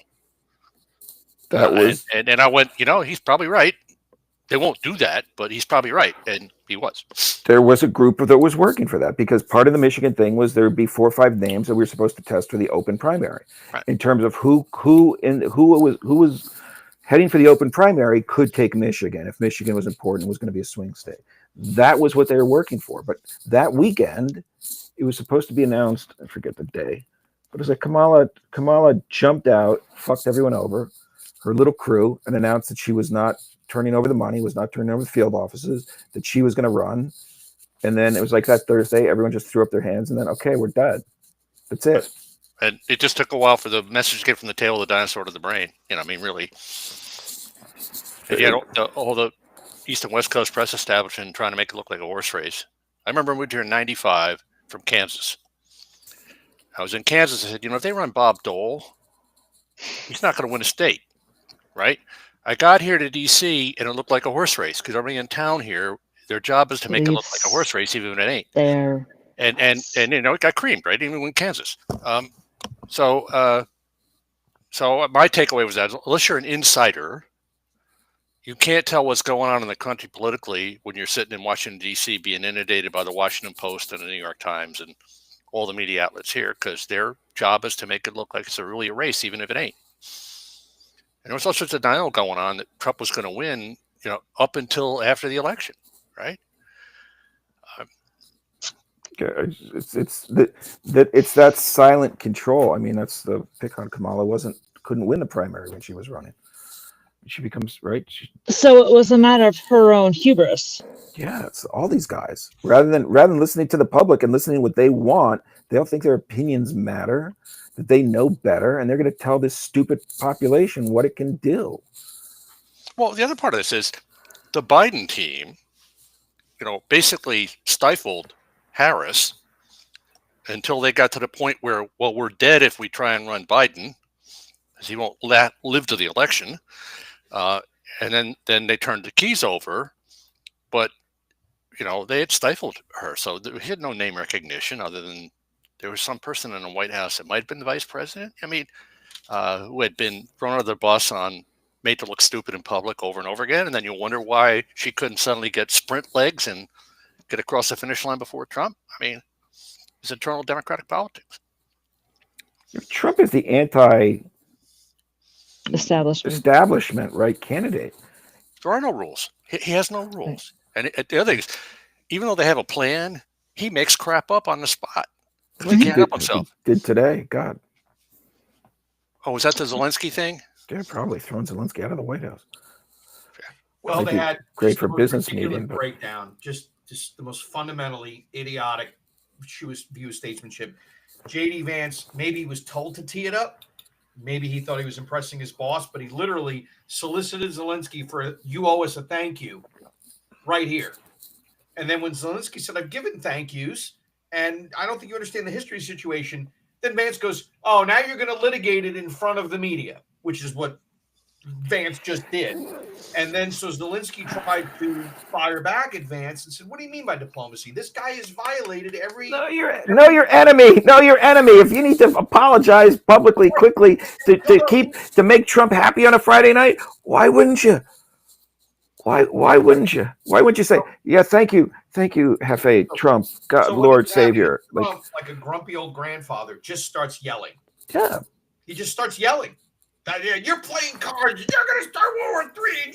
And I went, he's probably right. They won't do that, but he's probably right. And he was. There was a group that was working for that, because part of the Michigan thing was there would be 4 or 5 names that we were supposed to test for the open primary, right, in terms of who was heading for the open primary could take Michigan if Michigan was important, was going to be a swing state. That was what they were working for. But that weekend, it was supposed to be announced. I forget the day, but it was like Kamala jumped out, fucked everyone over, her little crew, and announced that she was not turning over the money, was not turning over the field offices, that she was going to run. And then it was like that Thursday, everyone just threw up their hands, and then, okay, we're dead. That's it. And it just took a while for the message to get from the tail of the dinosaur to the brain. Really. And yet, all the East and West Coast press establishment trying to make it look like a horse race. I remember I moved here in '95 from Kansas. I was in Kansas. I said, if they run Bob Dole, he's not going to win a state, right? I got here to D.C. and it looked like a horse race, because everybody in town here, their job is to make it look like a horse race, even if it ain't. There. And it got creamed, right? Even in Kansas. So my takeaway was that unless you're an insider, you can't tell what's going on in the country politically when you're sitting in Washington, D.C., being inundated by the Washington Post and the New York Times and all the media outlets here, because their job is to make it look like it's really a race, even if it ain't. And there was all sorts of denial going on that Trump was going to win, up until after the election, right? It's that silent control. I mean, that's the pick on Kamala. Couldn't win the primary when she was running. She becomes right. So it was a matter of her own hubris. Yeah, it's all these guys. Rather than listening to the public and listening to what they want, they'll think their opinions matter, that they know better, and they're going to tell this stupid population what it can do. Well, the other part of this is the Biden team, basically stifled Harris until they got to the point where, well, we're dead if we try and run Biden, because he won't live to the election. And then they turned the keys over, but they had stifled her, so he had no name recognition other than there was some person in the White House that might have been the vice president. I mean, who had been thrown under the bus made to look stupid in public over and over again, and then you wonder why she couldn't suddenly get sprint legs and get across the finish line before Trump. I mean, it's internal Democratic politics. Trump is the anti-establishment, right, candidate. There are no rules. He has no rules. And the other thing is, even though they have a plan, he makes crap up on the spot. He can't help himself. He did today. God. Oh, was that the Zelensky thing? They're probably throwing Zelensky out of the White House. Well, they had great just for the most business ridiculous meeting, but breakdown, just the most fundamentally idiotic view of statesmanship. JD Vance, maybe he was told to tee it up. Maybe he thought he was impressing his boss, but he literally solicited Zelensky for "you owe us a thank you" right here. And then when Zelensky said, "I've given thank yous, and I don't think you understand the history situation," then Vance goes, "Oh, now you're going to litigate it in front of the media," which is what Vance just did. And then so Zelensky tried to fire back at Vance and said, "What do you mean by diplomacy? This guy has violated every..." Know your enemy. Know your enemy. If you need to apologize publicly, quickly to make Trump happy on a Friday night, why wouldn't you? Why wouldn't you? Why wouldn't you say, "Yeah, thank you, Hefe, Trump, God, So Lord Savior"? Trump, like a grumpy old grandfather, just starts yelling. Yeah. He just starts yelling. "You're playing cards. You're going to start World War III. And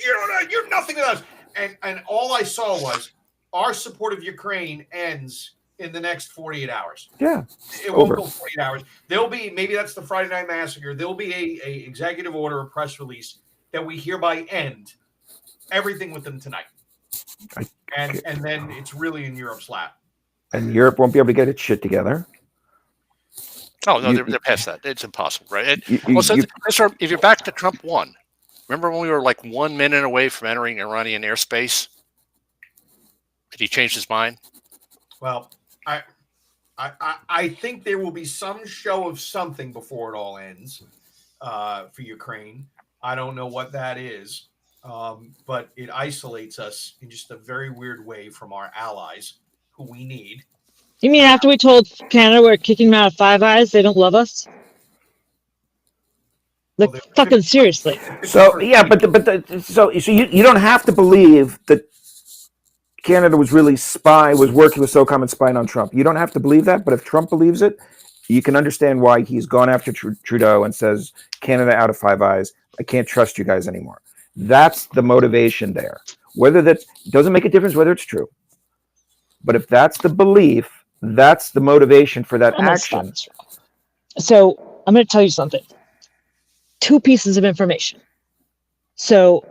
you're nothing to us." And all I saw was our support of Ukraine ends in the next 48 hours. Yeah. It won't go 48 hours. There'll be, maybe that's the Friday Night Massacre. There'll be a executive order, a press release that we hereby end everything with them tonight. And then it's really in Europe's lap. And Europe won't be able to get its shit together. Oh, no, they're past that. It's impossible, right? If you're back to Trump 1, remember when we were like 1 minute away from entering Iranian airspace? Did he change his mind? Well, I think there will be some show of something before it all ends for Ukraine. I don't know what that is, but it isolates us in just a very weird way from our allies who we need. You mean after we told Canada we're kicking them out of Five Eyes, they don't love us? Like, Well, fucking seriously. So yeah, so you don't have to believe that Canada was really working with SOCOM and spying on Trump. You don't have to believe that, but if Trump believes it, you can understand why he's gone after Trudeau and says, "Canada out of Five Eyes. I can't trust you guys anymore." That's the motivation there. Whether that doesn't make a difference whether it's true, but if that's the belief, that's the motivation for that action. So I'm going to tell you something. 2 pieces of information. So